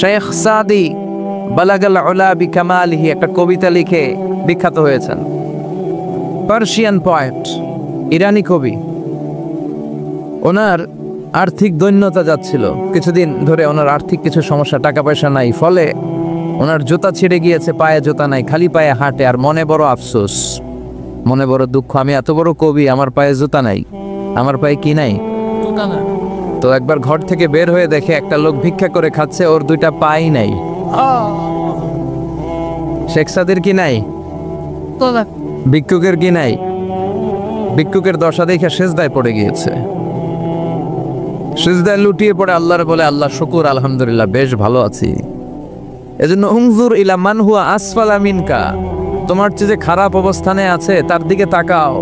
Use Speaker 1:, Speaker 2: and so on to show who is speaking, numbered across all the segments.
Speaker 1: শেখ সাদি বালাগাল উলা বিকামালিহি একটা কবিতা লিখে বিখ্যাত হয়েছেন। পার্সিয়ান পয়েট, ইরানি কবি। ওনার আর্থিক দৈন্যতা যাচ্ছিল কিছুদিন ধরে, ওনার আর্থিক কিছু সমস্যা, টাকা পয়সা নাই, ফলে ওনার জুতা ছিঁড়ে গিয়েছে, পায়ে জুতা নাই, খালি পায়ে হাঁটে, আর মনে বড় আফসোস, মনে বড় দুঃখ, আমি এত বড় কবি, আমার পায়ে জুতা নাই, আমার পায়ে কি নাই। তো একবার ঘর থেকে বের হয়ে দেখে একটা লোক ভিক্ষা করে খাচ্ছে, ওর দুইটা পাই নাই। শেখ সাদির কি নাই? ভিক্ষুকের কি নাই? ভিক্ষুকের দশা দেখে সেজদায় পড়ে গিয়েছে, সেজদায় লুটিয়ে পড়ে আল্লাহর বলে, আল্লাহ শুকুর, আলহামদুলিল্লাহ বেশ ভালো আছি। এজন্য উনজুর ইলা মান হুয়া আসফালা মিনকা, তোমার চেয়ে যে খারাপ অবস্থানে আছে তার দিকে তাকাও।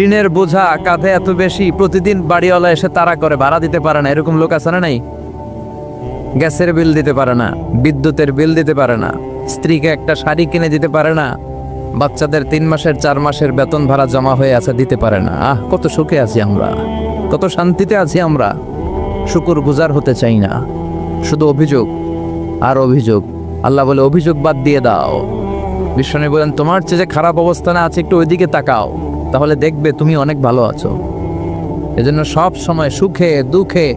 Speaker 1: ঋণের বোঝা কাঁধে এত বেশি, প্রতিদিন বাড়িওয়ালা এসে তাড়া করে, ভাড়া দিতে পারে না, এরকম লোক আছে না নাই? গ্যাসের বিল দিতে পারে না, বিদ্যুতের বিল দিতে পারে না, স্ত্রীকে একটা শাড়ি কিনে দিতে পারে না, বাচ্চাদের 3 মাসের 4 মাসের বেতন ভাড়া জমা হয়ে আছে, দিতে পারে না। কত সুখে আছি আমরা, কত শান্তিতে আছি আমরা, শুকুর গুজার হতে চাই না, শুধু অভিযোগ আর অভিযোগ। আল্লাহ বলে অভিযোগ বাদ দিয়ে দাও। বিশ্বনবী বলেন তোমার চেয়ে যে খারাপ অবস্থানে আছে একটু ওইদিকে তাকাও, তাহলে দেখবে তুমি অনেক ভালো আছো। এজন্য সব সময় সুখে দুঃখে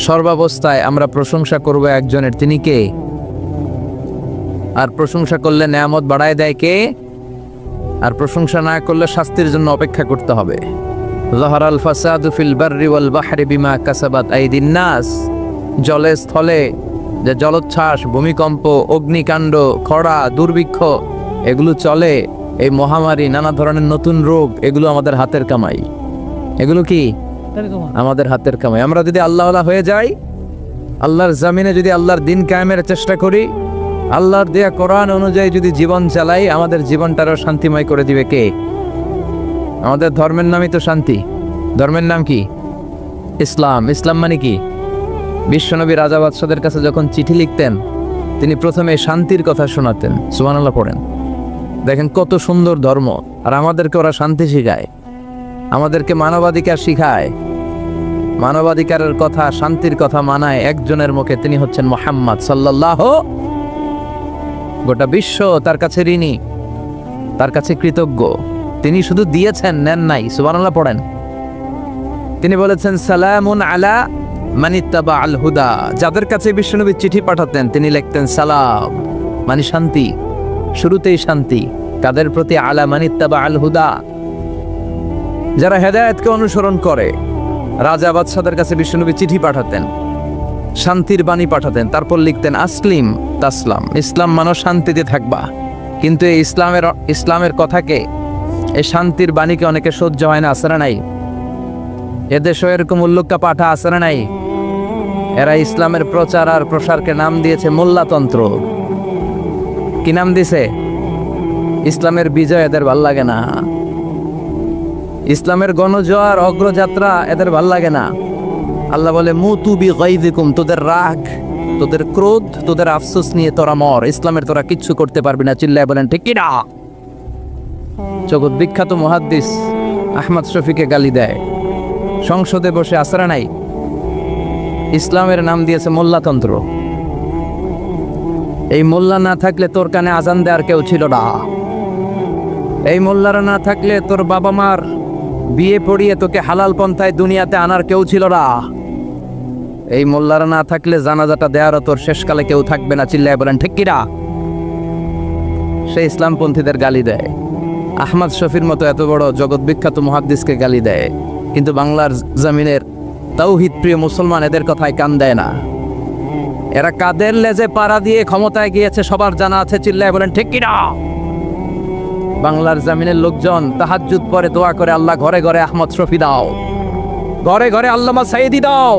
Speaker 1: সর্বাবস্থায় আমরা প্রশংসা করব একজনের, তিনি কে? আর প্রশংসা করলে নেয়ামত বাড়ায় দেয় কে? আর প্রশংসা না করলে শাস্তির জন্য অপেক্ষা করতে হবে। যাহারাল ফাসাদু ফিল বাররি ওয়াল বাহরি বিমা কাসাবাত আইদিন নাস, জলে স্থলে যে জলোচ্ছ্বাস, ভূমিকম্প, অগ্নিকাণ্ড, খরা, দুর্ভিক্ষ এগুলো চলে, এই মহামারী, নানা ধরনের নতুন রোগ, এগুলো আমাদের হাতের কামাই। এগুলো কি আমাদের হাতের কামাই। আমরা যদি আল্লাহওয়ালা হয়ে যাই, আল্লাহর জমিনে যদি আল্লাহর দিন কায়েমের চেষ্টা করি, আল্লাহর দেয়া কোরআন অনুযায়ী যদি জীবন চালাই, আমাদের জীবনটারও শান্তিময় করে দিবে কে? আমাদের ধর্মের নামই তো শান্তি। ধর্মের নাম কি? ইসলাম। ইসলাম মানে কি? বিশ্বনবী রাজা বাদশাদের কাছে যখন চিঠি লিখতেন, তিনি প্রথমে শান্তির কথা শোনাতেন। সুবহানাল্লাহ পড়েন। দেখেন কত সুন্দর ধর্ম। আর আমাদেরকে ওরা শান্তি শিখায়, আমাদেরকে মানবাধিকার শিখায়, মানবাধিকারের কথা, শান্তির কথা মানায় একজনের মুখে, তিনি হচ্ছেন মুহাম্মদ সাল্লাল্লাহু। গোটা বিশ্ব তার কাছে ঋণী, তার কাছে কৃতজ্ঞ। তিনি শুধু দিয়েছেন, নেন নাই। সুবহানাল্লাহ পড়েন। তিনি বলেছেন সালামুন আলা মানিত্তাবা আল হুদা। যাদের কাছে বিশ্বনবী চিঠি পাঠাতেন তিনি লিখতেন সালাম, মানে শান্তি, শুরুতেই শান্তি। কাদের প্রতি? আলা মানিত্তাবা আল হুদা, যারা হেদায়েতকে অনুসরণ করে। রাজা বাদশাদের কাছে বিশ্বনবী চিঠি পাঠাতেন, শান্তির বাণী পাঠাতেন, তারপর লিখতেন আসলিম তাসলাম, ইসলাম মানো শান্তিতে থাকবা। কিন্তু এই ইসলামের কথাকে, এই শান্তির বাণীকে অনেকে সহ্য হয় না, আসে না নাই? এদেশও এরকম উল্লুক্কা পাঠা আছে না নাই? এরা ইসলামের প্রচার আর প্রসারকে নাম দিয়েছে মোল্লাতন্ত্র। কি নাম দিছে? ইসলামের বিজয় এদের ভাল লাগে না, ইসলামের গণজোয়ার অগ্রযাত্রা এদের ভাল লাগে না। আল্লাহ বলে মুতু বিগাইযিকুম, তোদের রাগ, তোদের ক্রোধ, তোদের আফসোস নিয়ে তোরা মর, ইসলামের তোরা কিচ্ছু করতে পারবি না। চিল্লায় বলেন ঠিক কি না? জগৎ বিখ্যাত মুহাদ্দিস আহমদ শফিকে গালি দেয়, সংসদে বসে আসরা নাই। ইসলামের নাম দিয়েছে মোল্লাতন্ত্র। এই মোল্লা না থাকলে তোর কানে আজান দেওয়ার কেউ ছিল না, এই মোল্লারা না থাকলে তোর বাবা মার বিয়ে পড়িয়ে তোকে হালাল পন্থায় দুনিয়াতে আনার কেউ ছিল না, এই মোল্লারা না থাকলে জানাজাটা দেওয়ারও তোর শেষকালে কেউ থাকবে না। চিল্লায় বলেন ঠিক কিনা? সে ইসলামপন্থীদের গালি দেয়, আহমদ শফির মতো এত বড় জগৎ বিখ্যাত মুহাদ্দিসকে গালি দেয়, কিন্তু বাংলার জমিনের তাওহীদ প্রিয় মুসলমান এদের কথায় কান দেয় না। এরা কাদের লেজে পাড়া দিয়ে ক্ষমতায় গিয়েছে সবার জানা আছে। চিল্লায় বলেন ঠিক কিনা? বাংলার জমিনের লোকজন তাহাজ্জুদ পরে দোয়া করে, আল্লাহ ঘরে ঘরে আহমদ শফি দাও, ঘরে ঘরে আল্লামা সাইদি দাও,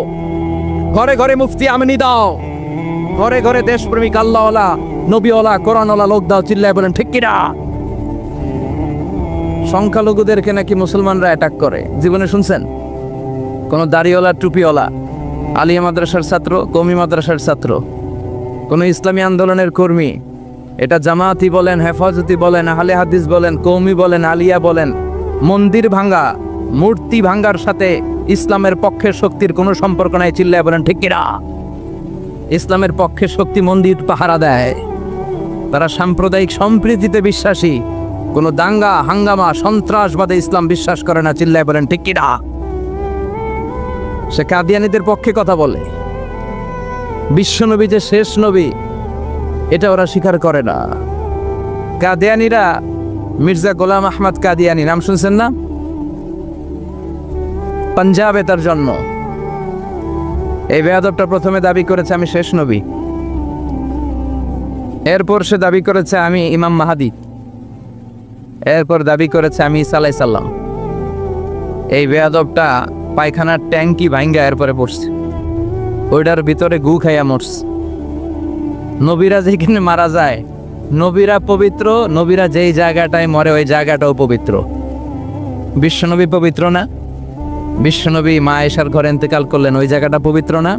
Speaker 1: ঘরে ঘরে মুফতি আমিনী দাও, ঘরে ঘরে দেশপ্রেমিক আল্লাহওয়ালা, নবীওয়ালা, কোরআনওয়ালা লোক দাও। চিল্লায় বলেন ঠিক কিনা? সংখ্যালঘুদেরকে নাকি মুসলমানরা অ্যাটাক করে, জীবনে শুনছেন? কোন দাড়িওয়ালা, টুপিওয়ালা, আলিয়া মাদ্রাসার ছাত্র, কওমি মাদ্রাসার ছাত্র, কোন ইসলামী আন্দোলনের কর্মী, এটা জামায়াতি বলেন, হেফাজতি বলেন, আহলে হাদিস বলেন, কওমি বলেন, আলিয়া বলেন, মন্দির ভাঙ্গা, মূর্তি ভাঙ্গার সাথে ইসলামের পক্ষের শক্তির কোনো সম্পর্ক নাই। চিল্লায় বলেন ঠিক কিনা? ইসলামের পক্ষে শক্তি মন্দির পাহারা দেয়, তারা সাম্প্রদায়িক সম্প্রীতিতে বিশ্বাসী, কোনো দাঙ্গা হাঙ্গামা সন্ত্রাসবাদে ইসলাম বিশ্বাস করে না। চিল্লায় বলেন ঠিক কিনা? সে কাদিয়ানীদের পক্ষে কথা বলে, বিশ্বনবী যে শেষ নবী এটা ওরা স্বীকার করে না। কাদিয়ানীরা মির্জা গোলাম আহমদ কাদিয়ানী নাম শুনছেন না? পাঞ্জাবে তার জন্ম। এই বেয়াদবটা প্রথমে দাবি করেছে আমি শেষ নবী, এরপর সে দাবি করেছে আমি ইমাম মাহাদি, এরপর দাবি করেছে আমি ঈসা আলাইহিস সালাম। এই বেয়াদবটা পায়খানার ট্যাঙ্কি ভাঙ্গা এরপরে পড়ছে, ওইটার ভিতরে গু খাইয়া মরছে। নবীরা যেখানে মারা যায়, নবীরা পবিত্র, নবীরা যেই জায়গাটায় মরে ওই জায়গাটাও পবিত্র। বিশ্বনবী পবিত্র না? বিশ্বনবী মা আয়েশার ঘরে ইন্তেকাল করলেন, ওই জায়গাটা পবিত্র না?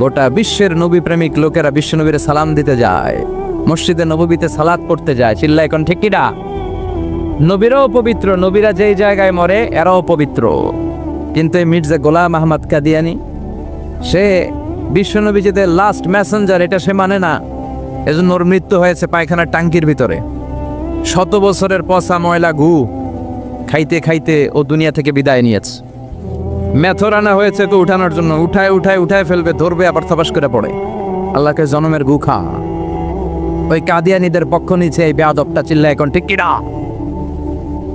Speaker 1: গোটা বিশ্বের নবী প্রেমিক লোকেরা বিশ্বনবীরে সালাম দিতে যায়, মসজিদে নববীতে সালাত পড়তে যায়। চিল্লা এখন ঠিক কিনা? নবীরাও পবিত্র, নবীরা যেই জায়গায় মরে এরাও পবিত্র। কিন্তু এই মির্জা গোলাম আহমদ কাদিয়ানী সে বিশ্বনবী যে লাস্ট মেসেঞ্জার এটা সে মানে না, এজন্য ওর মৃত্যু হয়েছে পায়খানার টাঙ্কির ভিতরে। 100 বছরের পচা ময়লা গু খাইতে খাইতে ও দুনিয়া থেকে বিদায় নিয়েছে। মেথর আনা হয়েছে তো উঠানোর জন্য, উঠায় ফেলবে, ধরবে আবার থপাস করে পড়ে। আল্লাহকে জনমের গু খা। ওই কাদিয়ানীদের পক্ষ নিচ্ছে এই বেয়াদবটা। চিল্লা এখন ঠিক কিনা?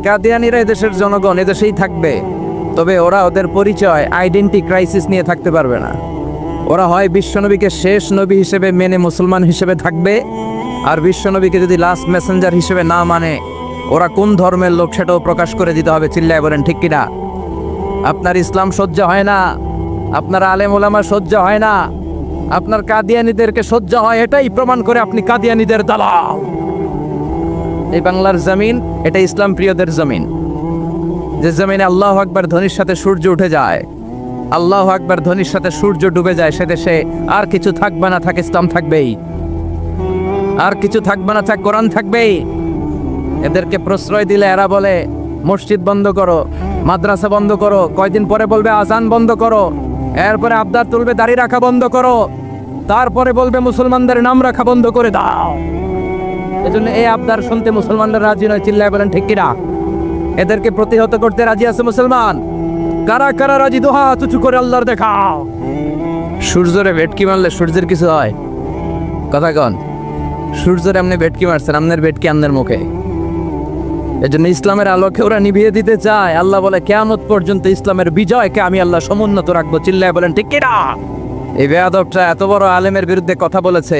Speaker 1: কাদিয়ানীরা এদেশের জনগণ, এদেশেই থাকবে, তবে ওরা ওদের পরিচয় আইডেন্টি ক্রাইসিস নিয়ে থাকতে পারবে না। ওরা হয় বিশ্বনবীকে শেষ নবী হিসেবে মেনে মুসলমান হিসেবে থাকবে, আর বিশ্বনবীকে যদি লাস্ট মেসেঞ্জার হিসেবে না মানে ওরা কোন ধর্মের লোক সেটাও প্রকাশ করে দিতে হবে। চিল্লায় বলেন ঠিক কিনা? আপনার ইসলাম সহ্য হয় না, আপনার আলেম ওলামা সহ্য হয় না, আপনার কাদিয়ানীদেরকে সহ্য হয়, এটাই প্রমাণ করে আপনি কাদিয়ানীদের দালাল। এই বাংলার জমিন এটা ইসলাম প্রিয়দের জমিন, যে জমিনে আল্লাহু আকবার ধ্বনির সাথে সূর্য উঠে যায়, আল্লাহু আকবার ধ্বনির সাথে সূর্য ডুবে যায়, সে দেশে আর কিছু থাকবে না, থাক ইসলাম থাকবেই। আর কিছু থাকবে না, থাক কোরআন থাকবেই। এদেরকে প্রশ্রয় দিলে এরা বলে মসজিদ বন্ধ করো, মাদ্রাসা বন্ধ করো, কয়দিন পরে বলবে আজান বন্ধ করো, এরপরে আবদার তুলবে দাড়ি রাখা বন্ধ করো, তারপরে বলবে মুসলমানদের নাম রাখা বন্ধ করে দাও। এজন্য এই আবদার শুনতে মুসলমানরা রাজি নয়। চিল্লায় বলেন ঠিক কিনা? এদেরকে প্রতিহত করতে রাজি আছে মুসলমান? কারা কারা রাজি? দোহা উঁচু করে আল্লাহর দেখাও। সূর্যরে ভেটকি মারলে সূর্যের কিছু হয়? কথা কন। সূর্যরে আপনি ভেটকি মারছেন, আপনার ভেটকি আপনার মুখে। এজন্য ইসলামের আলোকে ওরা নিভিয়ে দিতে চায়। আল্লাহ বলে কিয়ামত পর্যন্ত ইসলামের বিজয়কে আমি আল্লাহ সমুন্নত রাখবো। চিল্লায় বলেন ঠিক কিনা? এই বেয়াদবটা এত বড় আলেমের বিরুদ্ধে কথা বলেছে,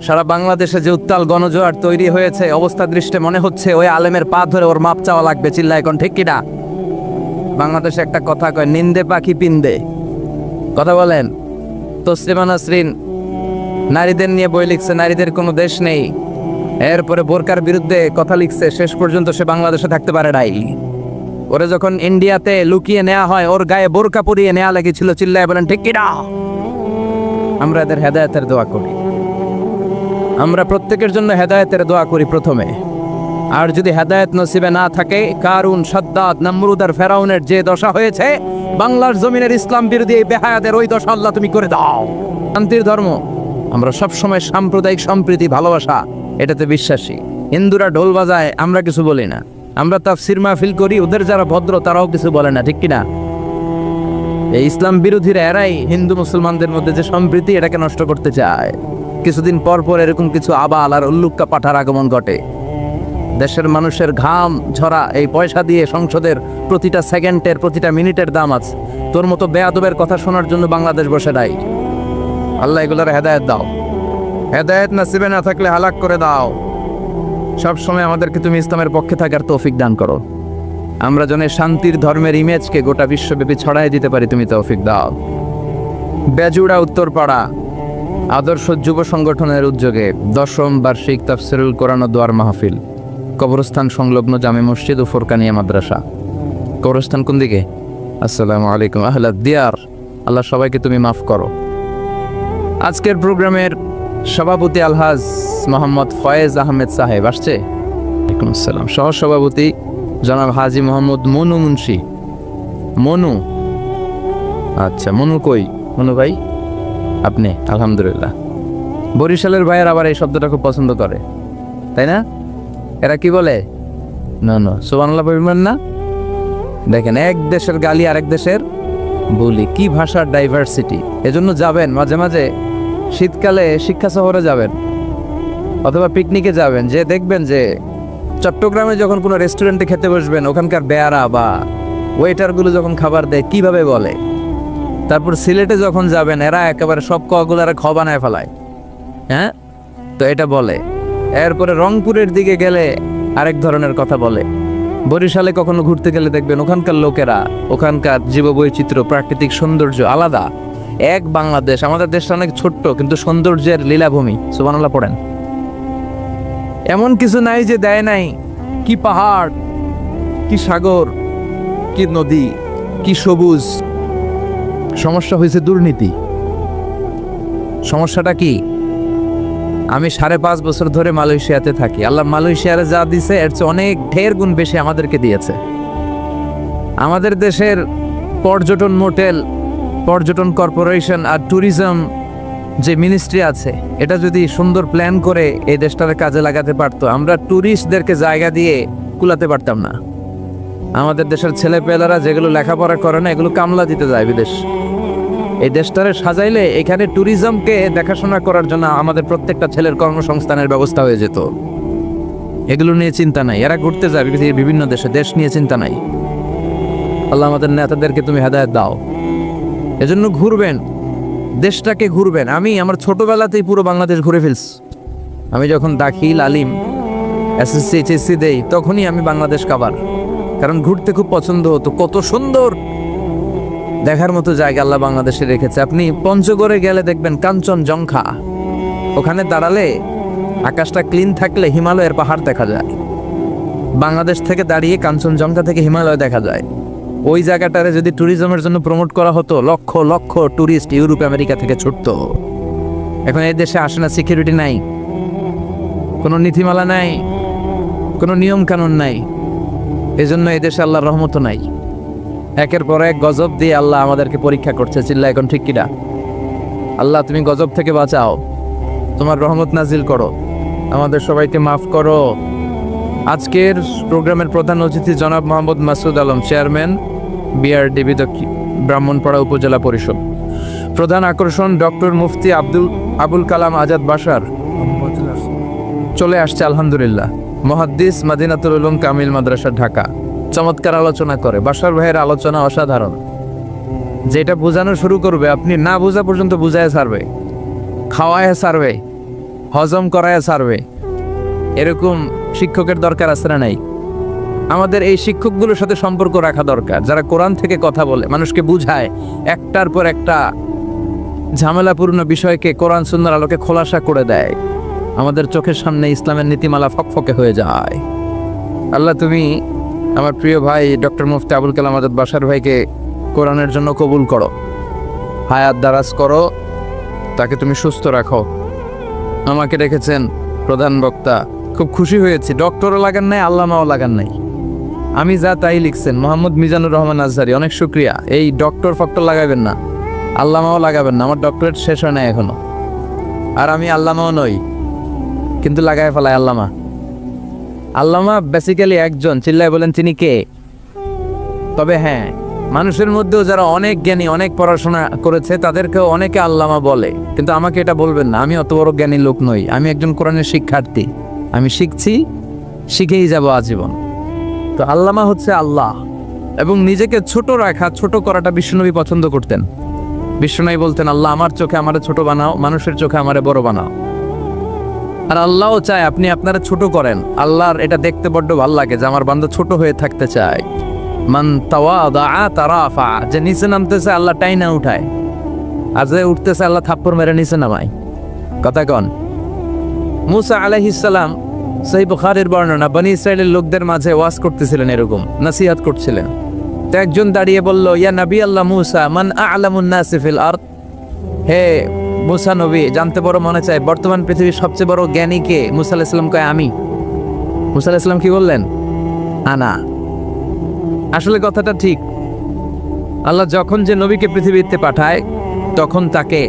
Speaker 1: সারা বাংলাদেশে যে উত্তাল গণজোয়ার তৈরি হয়েছে, অবস্থা দৃষ্টে মনে হচ্ছে ওই আলেমের পা ধরে ওর মাপ চাওয়া লাগবে। চিল্লায় এখন ঠিক কিনা? বাংলাদেশে একটা কথা কয়, নিন্দে পাখি পিন্দে। কথা বলেন। তসলিমা নাসরিন নারীদের নিয়ে বই লিখছে, নারীদের কোনো দেশ নেই, এরপরে বোরকার বিরুদ্ধে কথা লিখছে, শেষ পর্যন্ত সে বাংলাদেশে থাকতে পারে নাই। ওরে যখন ইন্ডিয়াতে লুকিয়ে নেওয়া হয়, ওর গায়ে বোরকা পরিয়ে নেওয়া লেগেছিল। চিল্লায় বলেন ঠিক কিনা? আমরা এদের হেদায়েতের দোয়া করি, আমরা প্রত্যেকের জন্য হেদায়েতের দোয়া করি প্রথমে। আর যদি হেদায়েত নসিবে না থাকে, কারুন, সাদ্দাত, নমরুদ আর ফেরাউনের যে দশা হয়েছে, বাংলার জমিনের ইসলাম বিরোধী এই বেহায়াদের ওই দশা আল্লাহ তুমি করে দাও। শান্তির ধর্ম, আমরা সবসময় সাম্প্রদায়িক সম্প্রীতি, ভালোবাসা এটাতে বিশ্বাসী। হিন্দুরা ঢোল বাজায়, আমরা কিছু বলি না। আমরা তাফসীর মাহফিল করি, ওদের যারা ভদ্র তারাও কিছু বলে না, ঠিক কিনা? এই ইসলাম বিরোধীরা এরাই হিন্দু মুসলমানদের মধ্যে যে সম্প্রীতি এটাকে নষ্ট করতে চায়। কিছুদিন পর পর এরকম কিছু আবাল আর উল্লুক্কা পাঠার আগমন ঘটে। দেশের মানুষের ঘাম ঝরা এই পয়সা দিয়ে সংসদের প্রতিটা সেকেন্ডের, প্রতিটা মিনিটের দাম আছে। তোর মতো বেয়াদবের কথা শোনার জন্য বাংলাদেশ বসে নাই। আল্লাহ এগুলোর হেদায়েত দাও, হেদায়েত নসিবে না থাকলে হালাক করে দাও। সবসময় আমাদেরকে তুমি ইসলামের পক্ষে থাকার তৌফিক দান করো। আমরা যেন শান্তির ধর্মের ইমেজকে গোটা বিশ্বব্যাপী ছড়াই দিতে পারি, তুমি তৌফিক দাও। বেজুড়া উত্তরপাড়া আদর্শ যুব সংগঠনের উদ্যোগে 10ম বার্ষিক তাফসিরুল কোরআন ও দোয়ার মাহফিল, কবরস্থান সংলগ্ন জামে মসজিদ ও ফোরকানিয়া মাদ্রাসা। কবরস্থান কোন দিকে? আসসালামু আলাইকুম আহলা দিয়ার। আল্লাহ সবাইকে তুমি মাফ করো। আজকের প্রোগ্রামের সভাপতি আলহাজ মোহাম্মদ ফয়েজ আহমেদ সাহেব আসছে। ওয়ালাইকুম আসসালাম। সহ সভাপতি জনাব হাজি মোহাম্মদ মনু মুন্সি। মনু, আচ্ছা মনু কই? মনু ভাই আপনি আলহামদুলিল্লাহ। বরিশালের ভাইয়ের আবার এই শব্দটা খুব পছন্দ করে, তাই না? এরা কি বলে? না না, সুবহানাল্লাহ বলবেন না? দেখেন, এক দেশের গালি আরেক দেশের বলি, কি ভাষার ডাইভার্সিটি। এজন্য যাবেন মাঝে মাঝে শীতকালে শিক্ষা সফরে যাবেন অথবা পিকনিকে যাবেন, যে দেখবেন যে চট্টগ্রামে যখন কোনো রেস্টুরেন্টে খেতে বসবেন, ওখানকার বেয়ারা বা ওয়েটারগুলো যখন খাবার দেয় কিভাবে বলে। তারপর সিলেটে যখন যাবেন, এরা একেবারে সব কগুলারে খ বানায় ফেলায়, হ্যাঁ, তো এটা বলে। এরপরে রংপুরের দিকে গেলে আরেক ধরনের কথা বলে। বরিশালে কখনো ঘুরতে গেলে দেখবেন ওখানকার লোকেরা, ওখানকার জীববৈচিত্র্য, প্রাকৃতিক সৌন্দর্য আলাদা। এক বাংলাদেশ, আমাদের দেশটা অনেক ছোট্ট কিন্তু সৌন্দর্যের লীলাভূমি। সুবহানাল্লাহ পড়েন। এমন কিছু নাই যে দেয় নাই। কি পাহাড়, কি সাগর, কি নদী, কি সবুজ। সমস্যা হয়েছে দুর্নীতি। সমস্যাটা কি? আমি 5.5 বছর ধরে মালয়েশিয়াতে থাকি। আল্লাহ মালয়েশিয়ারে যা দিছে এর চেয়ে অনেক ঢের গুণ বেশি আমাদেরকে দিয়েছে। আমাদের দেশের পর্যটন মোটেল, পর্যটন কর্পোরেশন আর ট্যুরিজম যে মিনিস্ট্রি আছে, এটা যদি সুন্দর প্ল্যান করে এই দেশটাকে কাজে লাগাতে পারতো, আমরা ট্যুরিস্টদেরকে জায়গা দিয়ে কুলাতে পারতাম না। আমাদের দেশের ছেলেপেলেরা যেগুলো লেখাপড়া করে না, এগুলো কামলা দিতে যায় বিদেশ। এই দেশটারে সাজাইলে এখানে ট্যুরিজমকে দেখাশোনা করার জন্য আমাদের প্রত্যেকটা ছেলের কর্মসংস্থানের ব্যবস্থা হয়ে যেত। এগুলো নিয়ে চিন্তা নাই। এরা ঘুরতে যায় পৃথিবীর বিভিন্ন দেশে, দেশ নিয়ে চিন্তা নাই। আল্লাহ আমাদের নেতাদেরকে তুমি হেদায়েত দাও। এজন্য ঘুরবেন, দেশটাকে ঘুরবেন। আমি আমার ছোটবেলাতেই পুরো বাংলাদেশ ঘুরে ফেলছি। আমি যখন দাখিল, আলিম, এসএসসি, এইচএসসি দেই, তখনই আমি বাংলাদেশ কাবার, কারণ ঘুরতে খুব পছন্দ হতো। কত সুন্দর দেখার মতো জায়গা আল্লাহ বাংলাদেশে রেখেছে। আপনি পঞ্চগড়ে গেলে দেখবেন কাঞ্চনজঙ্ঘা, ওখানে দাঁড়ালে আকাশটা ক্লিন থাকলে হিমালয়ের পাহাড় দেখা যায়। বাংলাদেশ থেকে দাঁড়িয়ে কাঞ্চনজঙ্ঘা থেকে হিমালয় দেখা যায়। ওই জায়গাটারে যদি ট্যুরিজমের জন্য প্রমোট করা হতো, lakh lakh tourist Europe America থেকে ছুটতো। এখন এই দেশে আসে না, সিকিউরিটি নাই, কোনো নীতিমালা নাই, কোনো নিয়ম কানুন নাই। এজন্য এই দেশে আল্লাহর রহমত নাই। একের পর এক গজব দিয়ে আল্লাহ আমাদেরকে পরীক্ষা করছে। চিল্লা এখন ঠিক কিনা? আল্লাহ তুমি গজব থেকে বাঁচাও, তোমার রহমত নাজিল করো, আমাদের সবাইকে মাফ করো। আজকের প্রোগ্রামের প্রধান অতিথি জনাব মোহাম্মদ মাসুদ আলম, চেয়ারম্যান বিআরডিবি ব্রাহ্মণপাড়া উপজেলা পরিষদ। প্রধান আকর্ষণ ডক্টর মুফতি আবুল কালাম আজাদ বাশার চলে আসছে আলহামদুলিল্লাহ। মুহাদ্দিস, মাদিনাতুল উলুম কামিল মাদ্রাসা, ঢাকা। চমৎকার আলোচনা করে। বাশার ভাইয়ের আলোচনা অসাধারণ। যেটা বোঝানো শুরু করবে, আপনি না বোঝা পর্যন্ত বুঝায় ছাড়বে, খাওয়ায় ছাড়বে, হজম করায় ছাড়বে। এরকম শিক্ষকের দরকার আছে না নাই? আমাদের এই শিক্ষকগুলোর সাথে সম্পর্ক রাখা দরকার, যারা কোরআন থেকে কথা বলে, মানুষকে বুঝায়, একটার পর একটা ঝামেলাপূর্ণ বিষয়কে কোরআন সুন্নাহর আলোকে খোলাসা করে দেয়। আমাদের চোখের সামনে ইসলামের নীতিমালা ফকফকে হয়ে যায়। আল্লাহ তুমি আমার প্রিয় ভাই ডক্টর মুফতি আবুল কালাম আজাদ বাশার ভাইকে কোরআনের জন্য কবুল করো, হায়াত দারাজ করো, তাকে তুমি সুস্থ রাখো। আমাকে রেখেছেন প্রধান বক্তা, খুব খুশি হয়েছি। ডক্টরও লাগান নাই, আল্লামাও লাগান নাই, আমি যা তাই লিখছেন। মোহাম্মদ মিজানুর রহমান আজহারি, অনেক শুক্রিয়া। এই ডক্টর ফক্টর লাগাবেন না, আল্লামাও লাগাবেন না। আমার ডক্টরেট শেষ হয় না এখনো, আর আমি আল্লামাও নই, কিন্তু লাগায় ফেলায় আল্লামা। আল্লামা বেসিক্যালি একজন, চিল্লায় বলেন তিনি কে? তবে হ্যাঁ, মানুষের মধ্যেও যারা অনেক জ্ঞানী, অনেক পড়াশোনা করেছে, তাদেরকেও অনেকে আল্লামা বলে। কিন্তু আমাকে এটা বলবেন না, আমি অত বড় জ্ঞানী লোক নই। আমি একজন কোরআনের শিক্ষার্থী, আমি শিখছি, শিখেই যাব আজীবন। তো আল্লামা হচ্ছে আল্লাহ। এবং নিজেকে ছোট রাখা, ছোট করাটা বিশ্বনবী পছন্দ করতেন। বিশ্বনবী বলতেন, আল্লাহ আমার চোখে আমারে ছোট বানাও, মানুষের চোখে আমারে বড় বানাও। আর আল্লাহও চায় আপনি আপনারা ছোট করেন। আল্লাহর এটা দেখতে বড্ড ভালো লাগে যে আমার বান্দা ছোট হয়ে থাকতে চায়। মান তাওয়াদা তারাফা, যে নিচে নামতেছে আল্লাহ টাইনা উঠায়, আর যে উঠতেছে আল্লাহ থাপ্পড় মেরে নিচে নামায়। কথা কন। মুসা আলাইহিস সালাম, সহিহ বুখারীর বর্ণনা, বনি ইসরাইলের লোকদের মাঝে ওয়াজ করতেছিলেন, এরকম নসিহত করছিলেন। তো একজন দাঁড়িয়ে বলল, ইয়া নবী আল্লাহ মুসা, মান আ'লামুন নাসি ফিল আরদ। হে মুসা নবী, জানতে বড় মনে চায়, বর্তমান পৃথিবীর সবচেয়ে বড় জ্ঞানী কে? মুসা আলাইহিস সালাম কয় আমি। মুসা আলাইহিস সালাম কি বললেন? আনা। আসলে কথাটা ঠিক। আল্লাহ যখন যে নবীকে পৃথিবীতে পাঠায়, তখন তাকে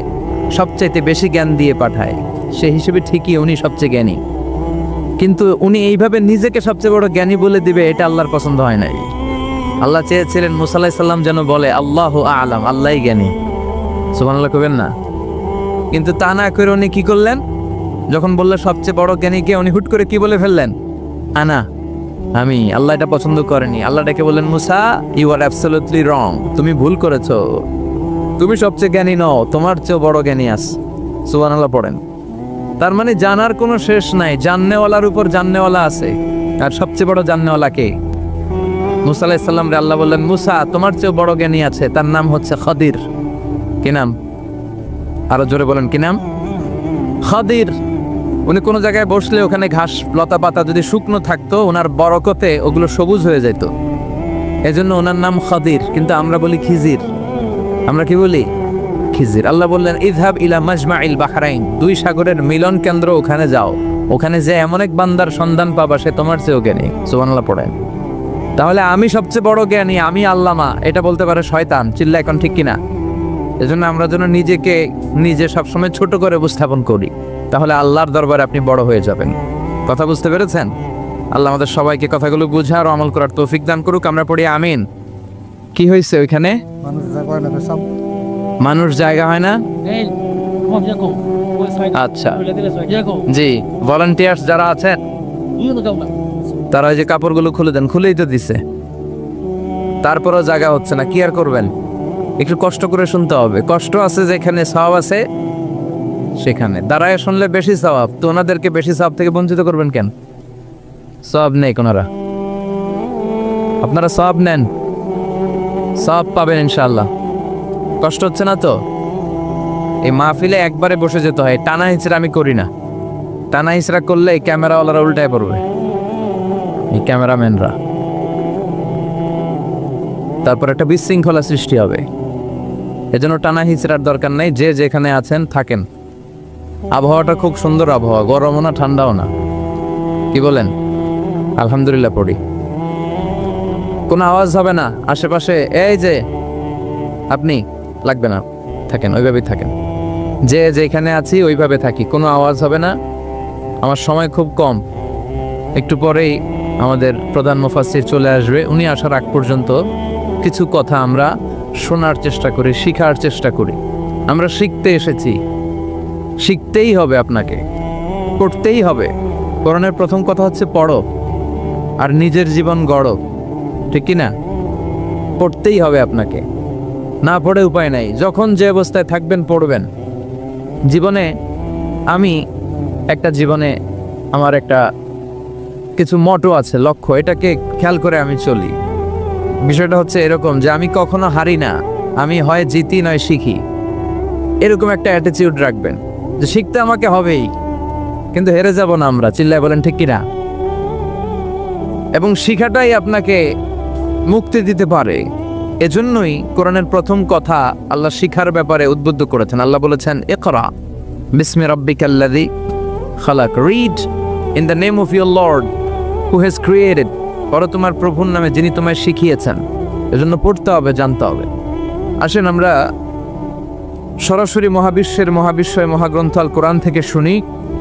Speaker 1: সবচাইতে বেশি জ্ঞান দিয়ে পাঠায়, সেই হিসেবে ঠিকই উনি সবচেয়ে জ্ঞানী। কিন্তু উনি এইভাবে নিজেকে সবচেয়ে বড় জ্ঞানী বলে দিবে, এটা আল্লাহর পছন্দ হয় নাই। আল্লাহ চেয়েছিলেন মুসা আলাইহিস সালাম যেন বলে আল্লাহু আ'লাম, আল্লাহই জ্ঞানী। সুবহানাল্লাহ কইবেন না? কিন্তু তা না করে উনি কি করলেন? যখন বললে সবচেয়ে বড় জ্ঞানী কে, উনি হুট করে কি বলে ফেললেন? আনা, আমি। আল্লাহ এটা পছন্দ করেনি। আল্লাহ ডেকে বললেন, মুসা ইউ আর অ্যাবসলিউটলি রং, তুমি ভুল করেছো, তুমি সবচেয়ে জ্ঞানী নও, তোমার চেয়েও বড় জ্ঞানী আছে। সুবহানাল্লাহ পড়েন। তার মানে জানার কোনো শেষ নাই, জাননেওয়ালার উপর জাননেওয়ালা আছে। আর সবচেয়ে বড় জাননেওয়ালা কে? মুসা আলাইহিস সালাম রে আল্লাহ বললেন, মুসা তোমার চেয়েও বড় জ্ঞানী আছে, তার নাম হচ্ছে খাদির। কি নাম? আরো জোরে বলেন, কি নাম? খাদির। উনি কোনো জায়গায় বসলে ওখানে ঘাস লতা পাতা যদি শুকনো থাকতো, ওনার বরকতে ওগুলো সবুজ হয়ে যেত, এজন্য ওনার নাম খাদির। কিন্তু আমরা বলি খিজির। আমরা কি বলি? খিজির। আল্লাহ বললেন, ইযহাব ইলা মাজমাইল বাহরাইন, দুই সাগরের মিলন কেন্দ্র, ওখানে যাও, ওখানে যে এমন এক বান্দার সন্ধান পাবা সে তোমার চেয়েও জ্ঞানী। সুবহানাল্লাহ পড়েন। তাহলে আমি সবচেয়ে বড় জ্ঞানী, আমি আল্লামা, এটা বলতে পারে শয়তান। চিল্লা এখন ঠিক কিনা? এজন্য আমরা যেন নিজেকে নিজে সবসময় ছোট করে উপস্থাপন করি, তাহলে আল্লাহর দরবারে আপনি বড় হয়ে যাবেন। কথা বুঝতে পেরেছেন? আল্লাহ আমাদের সবাইকে কথাগুলো বুঝার ও আমল করার তৌফিক দান করুক। আমরা পড়ি আমিন। কি হয়েছে ওইখানে? মানুষ জায়গা হয় না। আচ্ছা জি, ভলান্টিয়ার্স যারা আছেন তারা ওই যে কাপড়গুলো খুলে দেন। খুলেই তো দিছে, তারপরও জায়গা হচ্ছে না। কি আর করবেন? একটু কষ্ট করে শুনতে হবে। কষ্ট আছে যেখানে, সওয়াব আছে সেখানে। দাঁড়ায় শুনলে বেশি সওয়াব, তো ওনাদেরকে বেশি সওয়াব থেকে বঞ্চিত করবেন কেন? সওয়াব নেই কোনারা, আপনারা সওয়াব নেন, সওয়াব পাবেন ইনশাআল্লাহ। কষ্ট হচ্ছে না তো? এই মাহফিলে একবারে বসে যেতে হয়, টানা হিচড়া আমি করি না। টানা হিচড়া করলে এই ক্যামেরাওয়ালারা উল্টায় পড়বে, এই ক্যামেরাম্যানরা। তারপর একটা বিশৃঙ্খলা সৃষ্টি হবে। এজন্য টানা হিচড়ার দরকার নেই, যে যেখানে আছেন থাকেন। আবহাওয়াটা খুব সুন্দর আবহাওয়া, গরমও না ঠান্ডাও না। কি বলেন? আলহামদুলিল্লাহ পড়ি। কোনো আওয়াজ হবে না আশেপাশে, এই যে আপনি লাগবে না, থাকেন ওইভাবেই থাকেন। যে যেখানে আছি ওইভাবে থাকি, কোনো আওয়াজ হবে না। আমার সময় খুব কম, একটু পরেই আমাদের প্রধান মুফাসসির চলে আসবে। উনি আসার আগ পর্যন্ত কিছু কথা আমরা শোনার চেষ্টা করি, শিখার চেষ্টা করি। আমরা শিখতে এসেছি, শিখতেই হবে, আপনাকে পড়তেই হবে। কোরআনের প্রথম কথা হচ্ছে পড়ো আর নিজের জীবন গড়ো, ঠিক কি না? পড়তেই হবে আপনাকে, না পড়ে উপায় নাই। যখন যে অবস্থায় থাকবেন পড়বেন। জীবনে আমার একটা কিছু মটো আছে, লক্ষ্য, এটাকে খেয়াল করে আমি চলি। বিষয়টা হচ্ছে এরকম যে আমি কখনো হারি না, আমি হয় জিতি নয় শিখি। এরকম একটা অ্যাটিটিউড রাখবেন যে শিখতে আমাকে হবেই, কিন্তু হেরে যাব না আমরা। চিল্লায় বলেন ঠিক কিনা? এবং শিখাটাই আপনাকে মুক্তি দিতে পারে। এজন্যই কোরআনের প্রথম কথা আল্লাহ শিখার ব্যাপারে উদ্বুদ্ধ করেছেন। আল্লাহ বলেছেন, ইকরা বিসমি রাব্বিকাল্লাযী খালাক, read in the name of your Lord who has created, পড়ো তোমার প্রভুর নামে যিনি তোমায় শিখিয়েছেন। এজন্য পড়তে হবে, জানতে হবে। আসেন আমরা সরাসরি মহাবিশ্বয় মহাগ্রন্থ আল কোরআন থেকে শুনি।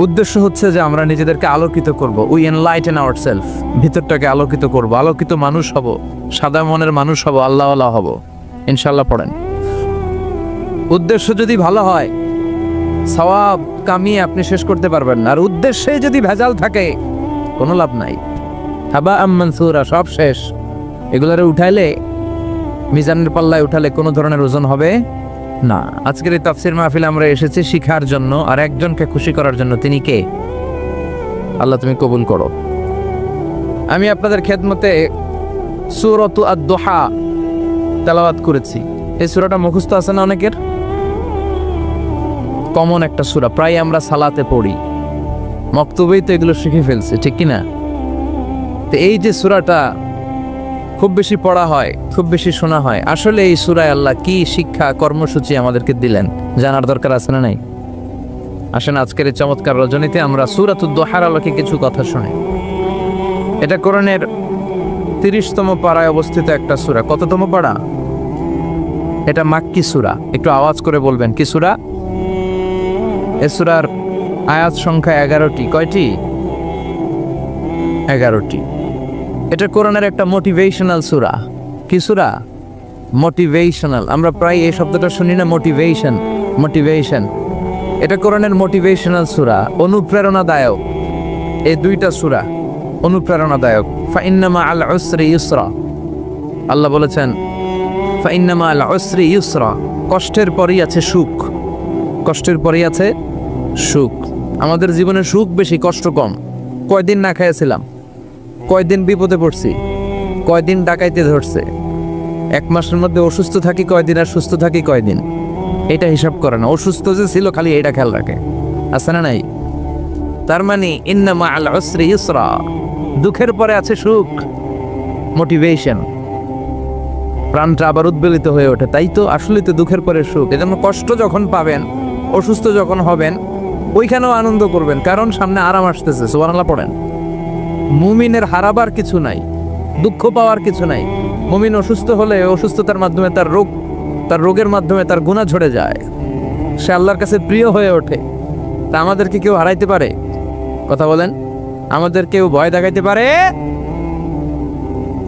Speaker 1: উদ্দেশ্য হচ্ছে যে আমরা নিজেদেরকে আলোকিত করব। উই এনলাইটেন আওয়ারসেলফ, ভিতরটাকে আলোকিত করব, আলোকিত মানুষ হব, সাদা মনের মানুষ হব, আল্লাহওয়ালা হব ইনশাআল্লাহ। পড়েন। উদ্দেশ্য যদি ভালো হয়, সওয়াব কামিয়ে আপনি শেষ করতে পারবেন না। আর উদ্দেশ্যে যদি ভেজাল থাকে, কোনো লাভ নাই। হাবা মানসুরা, সব শেষ। এগুলারে উঠাইলে, মিজানের পাল্লায় উঠালে কোনো ধরনের ওজন হবে না। আজকের এই তাফসীর মাহফিলে আমরা এসেছি শিখার জন্য আর একজনকে খুশি করার জন্য। তিনি কে? আল্লাহ তুমি কবুল করো। আমি আপনাদের খেদমতে সূরাতু আদ-দুহা তেলাওয়াত করেছি। এই সূরাটা মুখস্থ আছে না অনেকের? কমন একটা সূরা, প্রায় আমরা সালাতে পড়ি, মক্তবেই তো এগুলো শিখে ফেলছি, ঠিক কিনা? তো এই যে সূরাটা খুব বেশি পড়া হয়, খুব বেশি শোনা হয়, আসলে এই সূরায় আল্লাহ কি শিক্ষা কর্মসূচি আমাদেরকে দিলেন জানার দরকার আছে না নাই? আসেন আজকের এই চমৎকার রজনীতে আমরা সূরাতুদ দুহার আলোকে কিছু কথা শুনি। এটা কোরআনের 30তম পারায় অবস্থিত একটা সূরা। কততম পারা? এটা মাক্কি সূরা। একটু আওয়াজ করে বলবেন, কি সূরা? এ সূরার আয়াত সংখ্যা 11টি। কয়টি? 11টি। এটা কোরআনের একটা মোটিভেশনাল সূরা। কি সূরা? মোটিভেশনাল। আমরা প্রায় এই শব্দটা শুনি না, মোটিভেশন। মোটিভেশন, এটা কোরআনের মোটিভেশনাল সূরা, অনুপ্রেরণাদায়ক। এই দুইটা সূরা অনুপ্রেরণাদায়ক। ফাইন্নামা আল উসরি ইউসরা, আল্লাহ বলেছেন ফাইন্নামা আল উসরি ইউসরা, কষ্টের পরেই আছে সুখ। কষ্টের পরেই আছে সুখ। আমাদের জীবনে সুখ বেশি, কষ্ট কম। কয়দিন না খাইছিলাম, কয়দিন বিপদে পড়ছি, কয়দিন ডাকাইতে ধরছে, এক মাসের মধ্যে অসুস্থ থাকি কয়দিন আর সুস্থ থাকি কয়দিন, এটা হিসাব করে না। অসুস্থ যে ছিল খালি এটা খেয়াল রাখে, আছে না নাই? তার মানে ইন্না মাআল উসরি ইউসরা, দুঃখের পরে আছে সুখ। মোটিভেশন, প্রাণটা আবার উদ্বেলিত হয়ে ওঠে। তাই তো, আসলে তো দুঃখের পরে সুখ। এজন্য কষ্ট যখন পাবেন, অসুস্থ যখন হবেন, ওইখানেও আনন্দ করবেন, কারণ সামনে আরাম আসতেছে। সুবহানাল্লাহ পড়েন। মুমিনের হারাবার কিছু নাই, দুঃখ পাওয়ার কিছু নাই। মুমিন অসুস্থ হলে অসুস্থতার মাধ্যমে তার রোগের মাধ্যমে তার গুনাহ ঝরে যায়, সে আল্লাহর কাছে প্রিয় হয়ে ওঠে। তা আমাদেরকে কেউ হারাইতে পারে? কথা বলেন, আমাদের কেউ ভয় দেখাইতে পারে?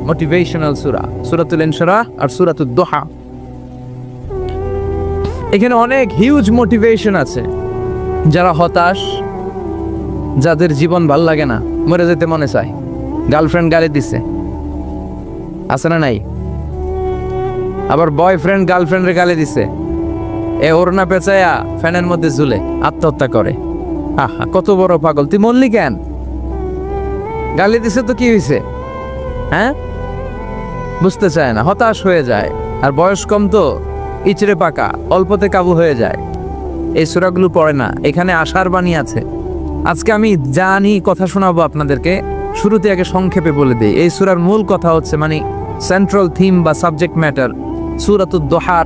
Speaker 1: মোটিভেশনাল সূরা, সূরাতুল ইনশিরাহ আর সূরাতুদ দুহা। এখানে অনেক হিউজ মোটিভেশন আছে। যারা হতাশ, যাদের জীবন ভাল লাগে না, মরে যেতে মনে চায়, গার্লফ্রেন্ড গালি দিছে, আছে না নাই? আবার বয়ফ্রেন্ড গার্লফ্রেন্ডের গালি দিছে, এ ওড়না পেঁচায়া ফ্যানের মধ্যে ঝুলে আত্মহত্যা করে। আহা, কত বড় পাগল, তুই মরলি কেন? গালি দিছে তো কি হয়েছে? হ্যাঁ, বুঝতে চায় না, হতাশ হয়ে যায়। আর বয়স কম তো, ইচড়ে পাকা, অল্পতে কাবু হয়ে যায়। এই সূরাগুলো পড়ে না। এখানে আশার বাণী আছে। আজকে আমি জানি কথা শোনাবো আপনাদেরকে, শুরুতে আগে সংক্ষেপে বলে দিই। এই সূরার মূল কথা হচ্ছে, মানে সেন্ট্রাল থিম বা সাবজেক্ট ম্যাটার, সূরাতুদ দুহার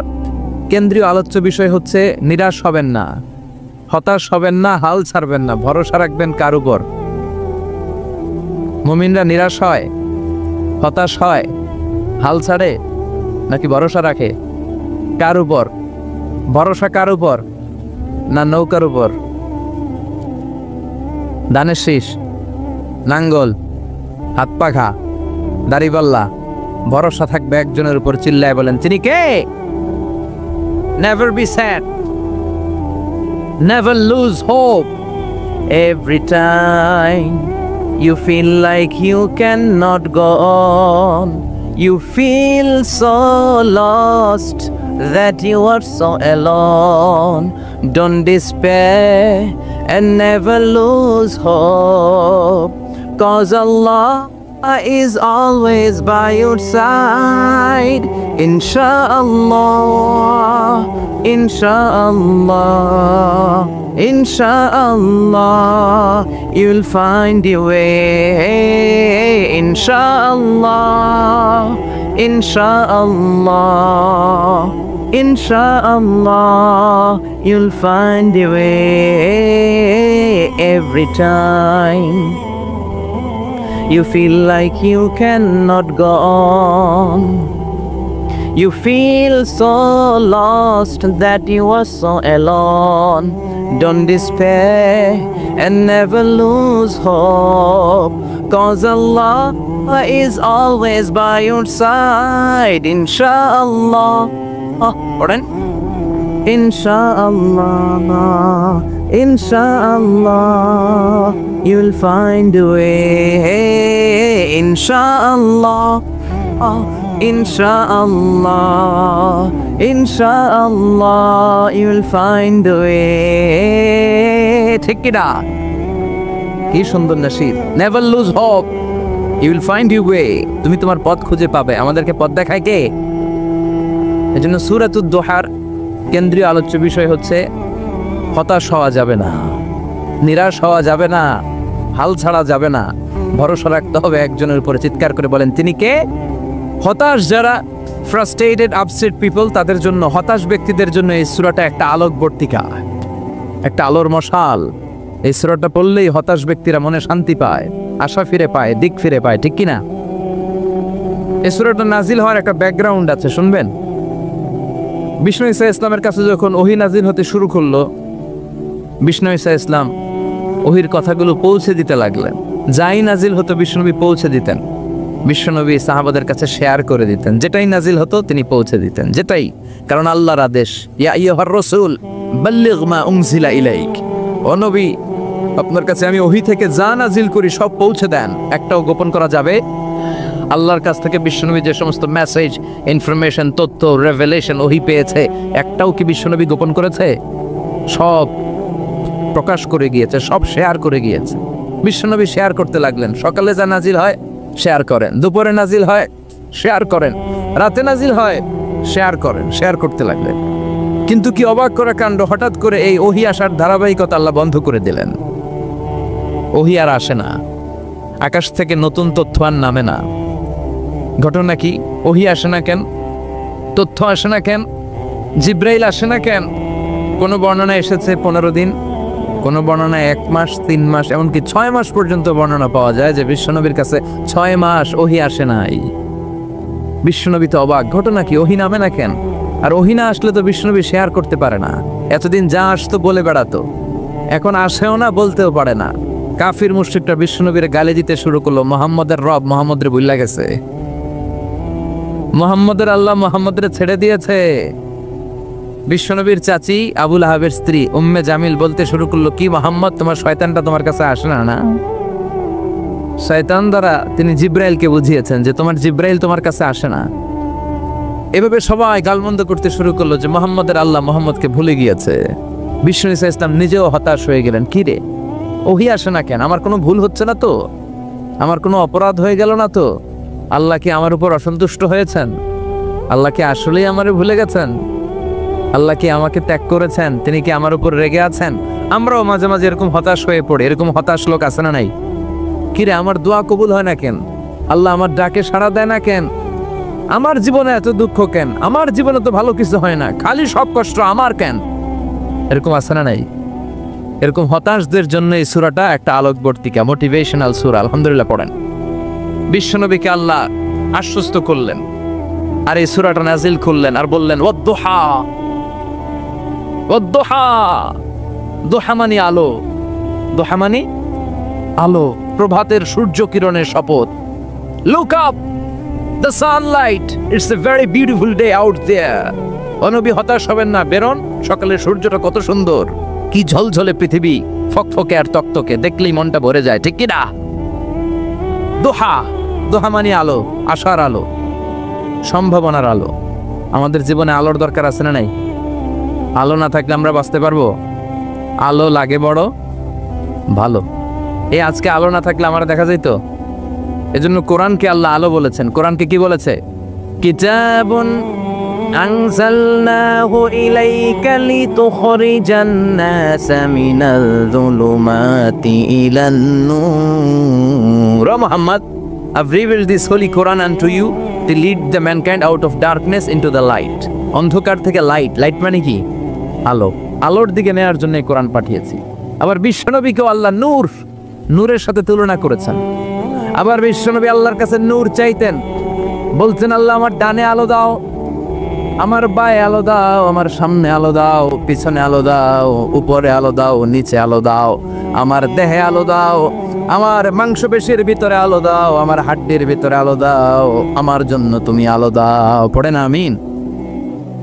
Speaker 1: কেন্দ্রীয় আলোচ্য বিষয় হচ্ছে নিরাশ হবেন না, হতাশ হবেন না, হাল ছাড়বেন না, ভরসা রাখবেন কার উপর? মুমিনরা নিরাশ হয়, হতাশ হয়, হাল ছাড়ে, নাকি ভরসা রাখে? কার উপর ভরসা? কার উপর? না নৌকার উপর, ধানের শীষ, নাঙ্গল, হাত পাখা, দাড়িপাল্লা, ভরসা থাকবে একজনের উপর। চিল্লায় বলেন, তিনি কে? Never be sad, never lose hope. Every time you feel like you cannot go on, you feel so lost that you are so alone. Don't despair and never lose hope, 'cause Allah is always by your side. Inshallah, inshallah, inshallah, you'll find your way. Inshallah, inshallah, inshallah, you'll find your way. Every time you feel like you cannot go on, you feel so lost that you are so alone. Don't despair and never lose hope, 'cause Allah is always by your side. Inshallah, inshallah, inshallah, you'll find a way. Inshallah, inshallah, inshallah, you'll find a way. ঠিক কি না? কি সুন্দর nasheed. Never lose hope, you will find your way. তুমি তোমার পথ খুঁজে পাবে। আমাদেরকে পথ দেখায় কে? এজন্য সূরাতুদ দুহার কেন্দ্রীয় আলোচ্য বিষয় হচ্ছে হতাশ হওয়া যাবে না, নিরাশ হওয়া যাবে না, হাল ছাড়া যাবে না, ভরসা রাখতে হবে একজনের উপরে। চিৎকার করে বলেন, তিনি কে? হতাশ যারা, ফ্রাস্ট্রেটেড, আপসেট পিপল, তাদের জন্য, হতাশ ব্যক্তিদের জন্য এই সূরাটা একটা আলোকবর্তিকা, একটা আলোর মশাল। এই সূরাটা পড়লেই হতাশ ব্যক্তিরা মনে শান্তি পায়, আশা ফিরে পায়, দিক ফিরে পায়। ঠিক কিনা? এই সূরাটা নাজিল হওয়ার একটা ব্যাকগ্রাউন্ড আছে, শুনবেন। বিষ্ণু ঈসা ইসলামের কাছে যখন ওহী নাজিল হতে শুরু করলো, বিষ্ণু ঈসা ইসলাম ওহির কথাগুলো পৌঁছে দিতে লাগলেন। যাই নাজিল হতো বিশ্বনবী পৌঁছে দিতেন, বিশ্বনবী সাহাবাদের কাছে শেয়ার করে দিতেন। যেটাই নাজিল হতো তিনি পৌঁছে দিতেন, যেটাই, কারণ আল্লাহর আদেশ, ইয়া আইয়ুহার রাসূল বাল্লিগ মা উনজিলা ইলাইক, ও নবী আপনার কাছে আমি ওহি থেকে যা নাজিল করি সব পৌঁছে দেন, একটাও গোপন করা যাবে। আল্লাহর কাছ থেকে বিশ্বনবী যে সমস্ত মেসেজ, ইনফরমেশন, তথ্য, রেভেলেশন ওহি পেয়েছে, একটাও কি বিশ্বনবী গোপন করেছে? সব প্রকাশ করে গিয়েছে, সব শেয়ার করে গিয়েছে। বিশ্বনবী শেয়ার করতে লাগলেন। সকালে যা নাজিল হয় শেয়ার করেন, দুপুরে নাজিল হয় শেয়ার করেন, রাতে নাজিল হয় শেয়ার করেন, শেয়ার করতে লাগলেন। কিন্তু কি অবাক করা কাণ্ড, হঠাৎ করে এই ওহি আসার ধারাবাহিকতা আল্লাহ বন্ধ করে দিলেন। ওহি আর আসে না, আকাশ থেকে নতুন তথ্য আর নামে না। ঘটনা কি? ওহি আসে না কেন? তথ্য আসে না কেন? জিব্রাইল আসে না কেন? কোনো বর্ণনা এসেছে 15 দিন, কোনো বর্ণনায় 1 মাস, 3 মাস, এমনকি 6 মাস পর্যন্ত বর্ণনা পাওয়া যায় যে বিশ্বনবীর কাছে 6 মাস ওহি আসে নাই। বিশ্বনবী তো অবাক, ঘটনা কি? ওহি নামে না কেন? আর ওহি না আসলে তো বিশ্বনবী শেয়ার করতে পারে না। এতদিন যা আসতো বলে বেড়াতো, এখন আসেও না, বলতেও পারে না। কাফির মুশরিকরা বিশ্বনবীর গালি দিতে শুরু করলো, মুহাম্মদের রব মুহাম্মদের ভুইলা গেছে, মুহাম্মদের আল্লাহ মুহাম্মদের ছেড়ে দিয়েছে। বিশ্বনবীর চাচি আবুল আহাবের স্ত্রী উম্মে জামিল বলতে শুরু করলো, কি মুহাম্মদ, তোমার শয়তানটা তোমার কাছে আসে না? না, শয়তান দ্বারা তিনি জিব্রাইলকে বুঝিয়েছেন যে তোমার জিব্রাইল তোমার কাছে আসে না। এভাবে সবাই গালমন্দ করতে শুরু করলো যে মুহাম্মদের আল্লাহ মুহাম্মদকে ভুলে গিয়েছে। বিষ্ণু ঈসা ইসলাম নিজেও হতাশ হয়ে গেলেন। কি রে, ওহি আসে না কেন? আমার কোনো ভুল হচ্ছে না তো? আমার কোনো অপরাধ হয়ে গেল না তো? আল্লাহ কি আমার উপর অসন্তুষ্ট হয়েছেন? আল্লাহ কি আসলেই আমারে ভুলে গেছেন? আল্লাহ কি আমাকে ত্যাগ করেছেন? তিনি কি আমার উপর রেগে আছেন? আমরাও মাঝে মাঝে এরকম হতাশ হয়ে পড়ি। এরকম হতাশ লোক আছে না নাই? কিরে, আমার দোয়া কবুল হয় না কেন? আল্লাহ আমার ডাকে সাড়া দেয় না কেন? আমার জীবনে এত দুঃখ কেন? আমার জীবনে তো ভালো কিছু হয় না, খালি সব কষ্ট আমার কেন? এরকম আছে না নাই? এরকম হতাশদের জন্য এই সূরাটা একটা আলোকবর্তিকা, মোটিভেশনাল সূরা। আলহামদুলিল্লাহ পড়েন। বিশ্বনবীকে আল্লাহ আশ্বস্ত করলেন, আর এই সূরাটা নাজিল করলেন, আর বললেন ওয়াদ-দুহা, ওয়াদ-দুহা। দুহা মানে আলো, দুহা মানে আলো, প্রভাতের সূর্য কিরণের শপথ। Look up, the sunlight, it's a very beautiful day out there. ও নবী, হতাশ হবেন না, বেরোন, সকালের সূর্যটা কত সুন্দর, কি ঝলঝলে পৃথিবী, ফকফকে আর তকতকে, দেখলেই মনটা ভরে যায়, ঠিক কি না? দোহা, দোহা মানে আলো, আশার আলো, সম্ভাবনার আলো। আমাদের জীবনে আলোর দরকার আছে না নাই? আলো না থাকলে আমরা বাঁচতে পারবো? আলো লাগে বড় ভালো। এই আজকে আলো না থাকলে আমরা দেখা যাইতো? এজন্য কোরআনকে আল্লাহ আলো বলেছেন। কোরআনকে কি বলেছে? কিতাবুন আনজালনাহু ইলাইকা লিতুখরিজান নাসা মিনাল যুলুমাতি ইলান নূর। ও Muhammad, I've revealed this holy Quran unto you to lead the mankind out of darkness into the light. অন্ধকার থেকে লাইট, লাইট মানে কি? আলো, আলোর দিকে নেয়ার জন্য এই কোরআন পাঠিয়েছি। আবার বিশ্বনবীকেও আল্লাহ নূর, নূরের সাথে তুলনা করেছেন। আবার বিশ্বনবী আল্লাহর কাছে নূর চাইতেন, বলতেন আল্লাহ আমার ডানে আলো দাও, আমার বায়ে আলো দাও, আমার সামনে আলো দাও, পিছনে আলো দাও, উপরে আলো দাও, নিচে আলো দাও, আমার দেহে আলো দাও, আমার মাংসপেশির ভিতরে আলো দাও, আমার হাড্ডির ভিতরে আলো দাও, আমার জন্য তুমি আলো দাও। পড়ে না আমিন?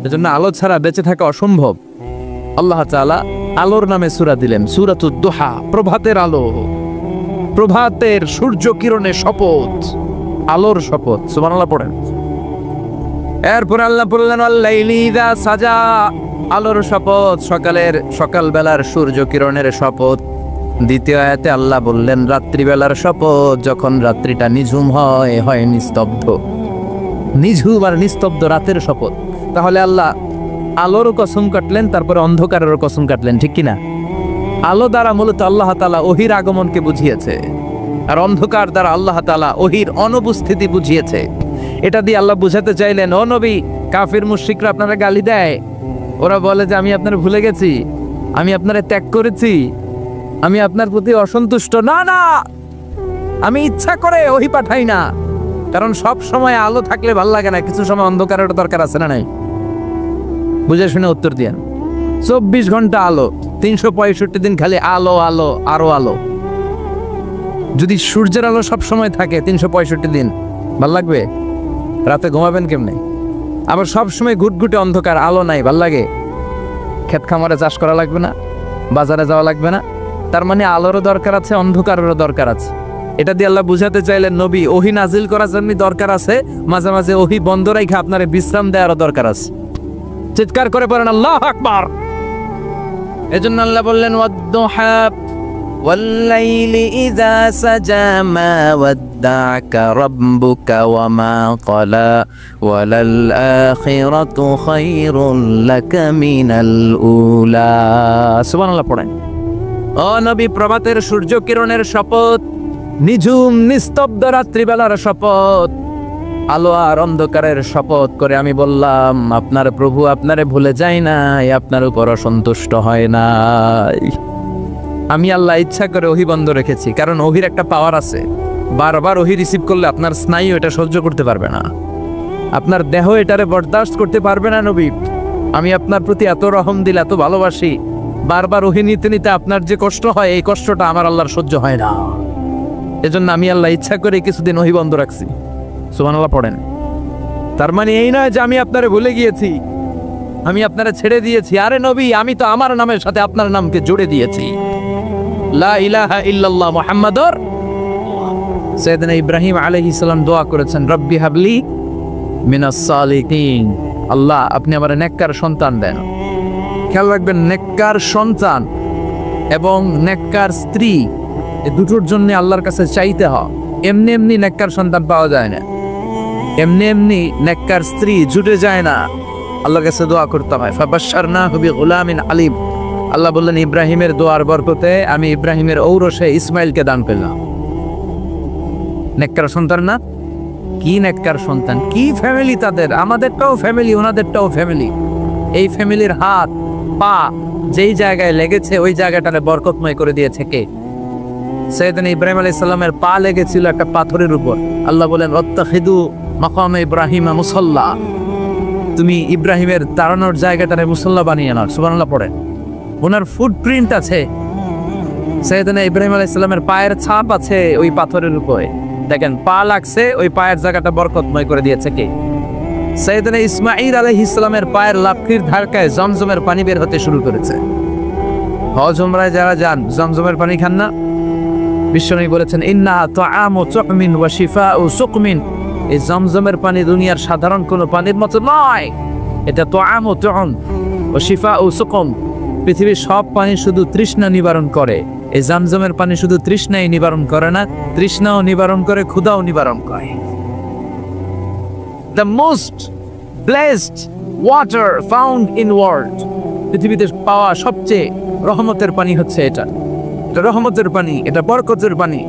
Speaker 1: এজন্য আলো ছাড়া বেঁচে থাকা অসম্ভব। আল্লাহ তাআলা আলোর নামে সূরা দিলেন, সূরাতুদ দুহা, প্রভাতের আলো, প্রভাতের সূর্য কিরণে শপথ, আলোর শপথ। সুবহানাল্লাহ পড়েন। এরপর আল্লাহ বললেন আল-লাইলি ইযা সাজা, আলোর শপথ, সকালের, সকালবেলার সূর্য কিরণের শপথ। দ্বিতীয় আয়াতে আল্লাহ বললেন রাত্রিবেলার শপথ, যখন রাত্রিটা নিঝুম হয়, হয় নিস্তব্ধ, নিঝুম আর নিস্তব্ধ রাতের শপথ। তাহলে আল্লাহ আলোরও কসম কাটলেন, তারপরে অন্ধকারেরও কসম কাটলেন, ঠিক কিনা? আলো দ্বারা মূলত আল্লাহ তাআলা ওহির আগমনকে বুঝিয়েছে, আর অন্ধকার দ্বারা আল্লাহ তাআলা ওহির অনুপস্থিতি বুঝিয়েছে। এটা দিয়ে আল্লাহ বুঝাতে চাইলেন, ও নবী, কাফির মুশরিকরা আপনারা গালি দেয়, ওরা বলে যে আমি আপনার ভুলে গেছি, আমি আপনারে ত্যাগ করেছি, আমি আপনার প্রতি অসন্তুষ্ট। না না, আমি ইচ্ছা করে ওহি পাঠাই না, কারণ সব সময় আলো থাকলে ভাল লাগে না, কিছু সময় অন্ধকারের দরকার আছে না নাই? বুঝে শুনে উত্তর দিয়েন। 24 ঘন্টা আলো, 365 দিন খালি আলো আলো আরো আলো। যদি সূর্যের আলো সব সময় থাকে 365 দিন, ভাল লাগবে? রাতে ঘুমাবেন কেমনে? আবার সব সময় ঘুটঘুটে অন্ধকার, আলো নাই, ভাল লাগে? ক্ষেত খামারে চাষ করা লাগবে না, বাজারে যাওয়া লাগবে না। তার মানে আলোরও দরকার আছে, অন্ধকারেরও দরকার আছে। এটা দিয়ে আল্লাহ বুঝাতে চাইলেন নবী ওহী নাজিল করার জন্য দরকার আছে, মাঝে মাঝে ওহী বন্ধ রাখা আপনার বিশ্রাম দেওয়ারও দরকার আছে। চিৎকার করে পড়েন আল্লাহু আকবার। এজন্য আল্লাহ বললেন ওয়াদ-দুহা ওয়াল-লাইলি ইযা সাজা মা ওয়াদ্দা'কা রাব্বুকা ওয়া মা ক্বালা ওয়ালাল আখিরাতু খায়রুন লাকা মিনাল উলা। সুবহানাল্লাহ পড়েন। ও নবী, প্রভাতের সূর্য কিরণের শপথ, নিঝুম নিস্তব্ধ রাত্রিবেলার শপথ, আলো আর অন্ধকারের শপথ করে আমি বললাম আপনার প্রভু আপনারে ভুলে যায় নাই, আপনার উপর অসন্তুষ্ট হয় নাই। আমি আল্লাহ ইচ্ছা করে ওহী বন্ধ রেখেছি, কারণ ওহীর একটা পাওয়ার আছে। বারবার ওহী রিসিভ করলে আপনার স্নায়ু এটা সহ্য করতে পারবে না, আপনার দেহ এটারে বরদাস্ত করতে পারবে না। নবী, আমি আপনার প্রতি এত রহম দিল, এত ভালোবাসি, বারবার ওহী নিতে নিতে আপনার যে কষ্ট হয়, এই কষ্টটা আমার আল্লাহর সহ্য হয় না। এজন্য আমি আল্লাহ ইচ্ছা করে কিছুদিন ওহী বন্ধ রাখছি। সুবহানাল্লাহ পড়েন। তার মানে এই নয় যে আমি আপনারে ভুলে গিয়েছি, আমি আপনারে ছেড়ে দিয়েছি। আরে নবী, আমি তো আমার নামের সাথে আপনার নামকে জুড়ে দিয়েছি, লা ইলাহা ইল্লাল্লাহ মুহাম্মাদুর। সাইয়েদনা ইব্রাহিম আলাইহিস সালাম দোয়া করেছেন, রব্বি হাবলি মিনাস সালিহিন, আল্লাহ আপনি আমার নেককার সন্তান দেন। খেয়াল রাখবেন, নেককার সন্তান এবং নেককার স্ত্রী, এই দুটোর জন্য আল্লাহর কাছে চাইতে হয়। এমনি এমনি নেককার সন্তান পাওয়া যায় না, এমনি এমনি নেককার স্ত্রী জুটে যায় না, আল্লাহর কাছে দোয়া করতে হয়। ফাবাশশারনাহু বিগুলামিন আলিম। আল্লাহ বললেন ইব্রাহিমের দোয়ার বরকতে আমি ইব্রাহিমের ঔরসে ইসমাইলকে দান করলাম। নেককার সন্তান না? কি নেককার সন্তান, কি ফ্যামিলি তাদের! আমাদেরটাও ফ্যামিলি, ওনাদেরটাও ফ্যামিলি। এই ফ্যামিলির হাত পা যেই জায়গায় লেগেছে ওই জায়গাটারে বরকতময় করে দিয়েছে কে? সাইয়েদনা ইব্রাহিম আলাইহিস সালামের পা লেগেছিল একটা পাথরের উপর। আল্লাহ বলেন ওয়াত্তাখিদু মাকাম ইব্রাহিমা মুসাল্লা, তুমি ইব্রাহিমের দাঁড়ানোর জায়গাটারে মুসাল্লা বানিয়ে নাও। সুবহানাল্লাহ পড়েন। ওনার ফুটপ্রিন্ট আছে, সাইয়েদনা ইব্রাহিম আলাইহিস সালামের পায়ের ছাপ আছে ওই পাথরের উপরে। দেখেন, পা লাগছে, ওই পায়ের জায়গাটা বরকতময় করে দিয়েছে কে? সাইয়েদনা ইসমাঈল আলাইহিস সালামের পায়ের লাফির ধারকায় জমজমের পানি বের হতে শুরু করেছে। হজ উমরায় যারা যান জমজমের পানি খান না? বিশ্বনবী বলেছেন ইন্নাহা তুআমু তুমিন ওয়া শিফাউ সুকমিন, এই জমজমের পানি দুনিয়ার সাধারণ কোনো পানির মতো নয়, এটা তুআমু তুম ওয়া শিফাউ সুকম। পৃথিবীর সব পানি শুধু তৃষ্ণা নিবারণ করে, এই জমজমের পানি শুধু তৃষ্ণাই নিবারণ করে না, তৃষ্ণাও নিবারণ করে, ক্ষুধাও নিবারণ করে। The most blessed water found in world, পৃথিবীতে পাওয়া সবচেয়ে রহমতের পানি হচ্ছে এটা। এটা রহমতের পানি, এটা বরকতের পানি।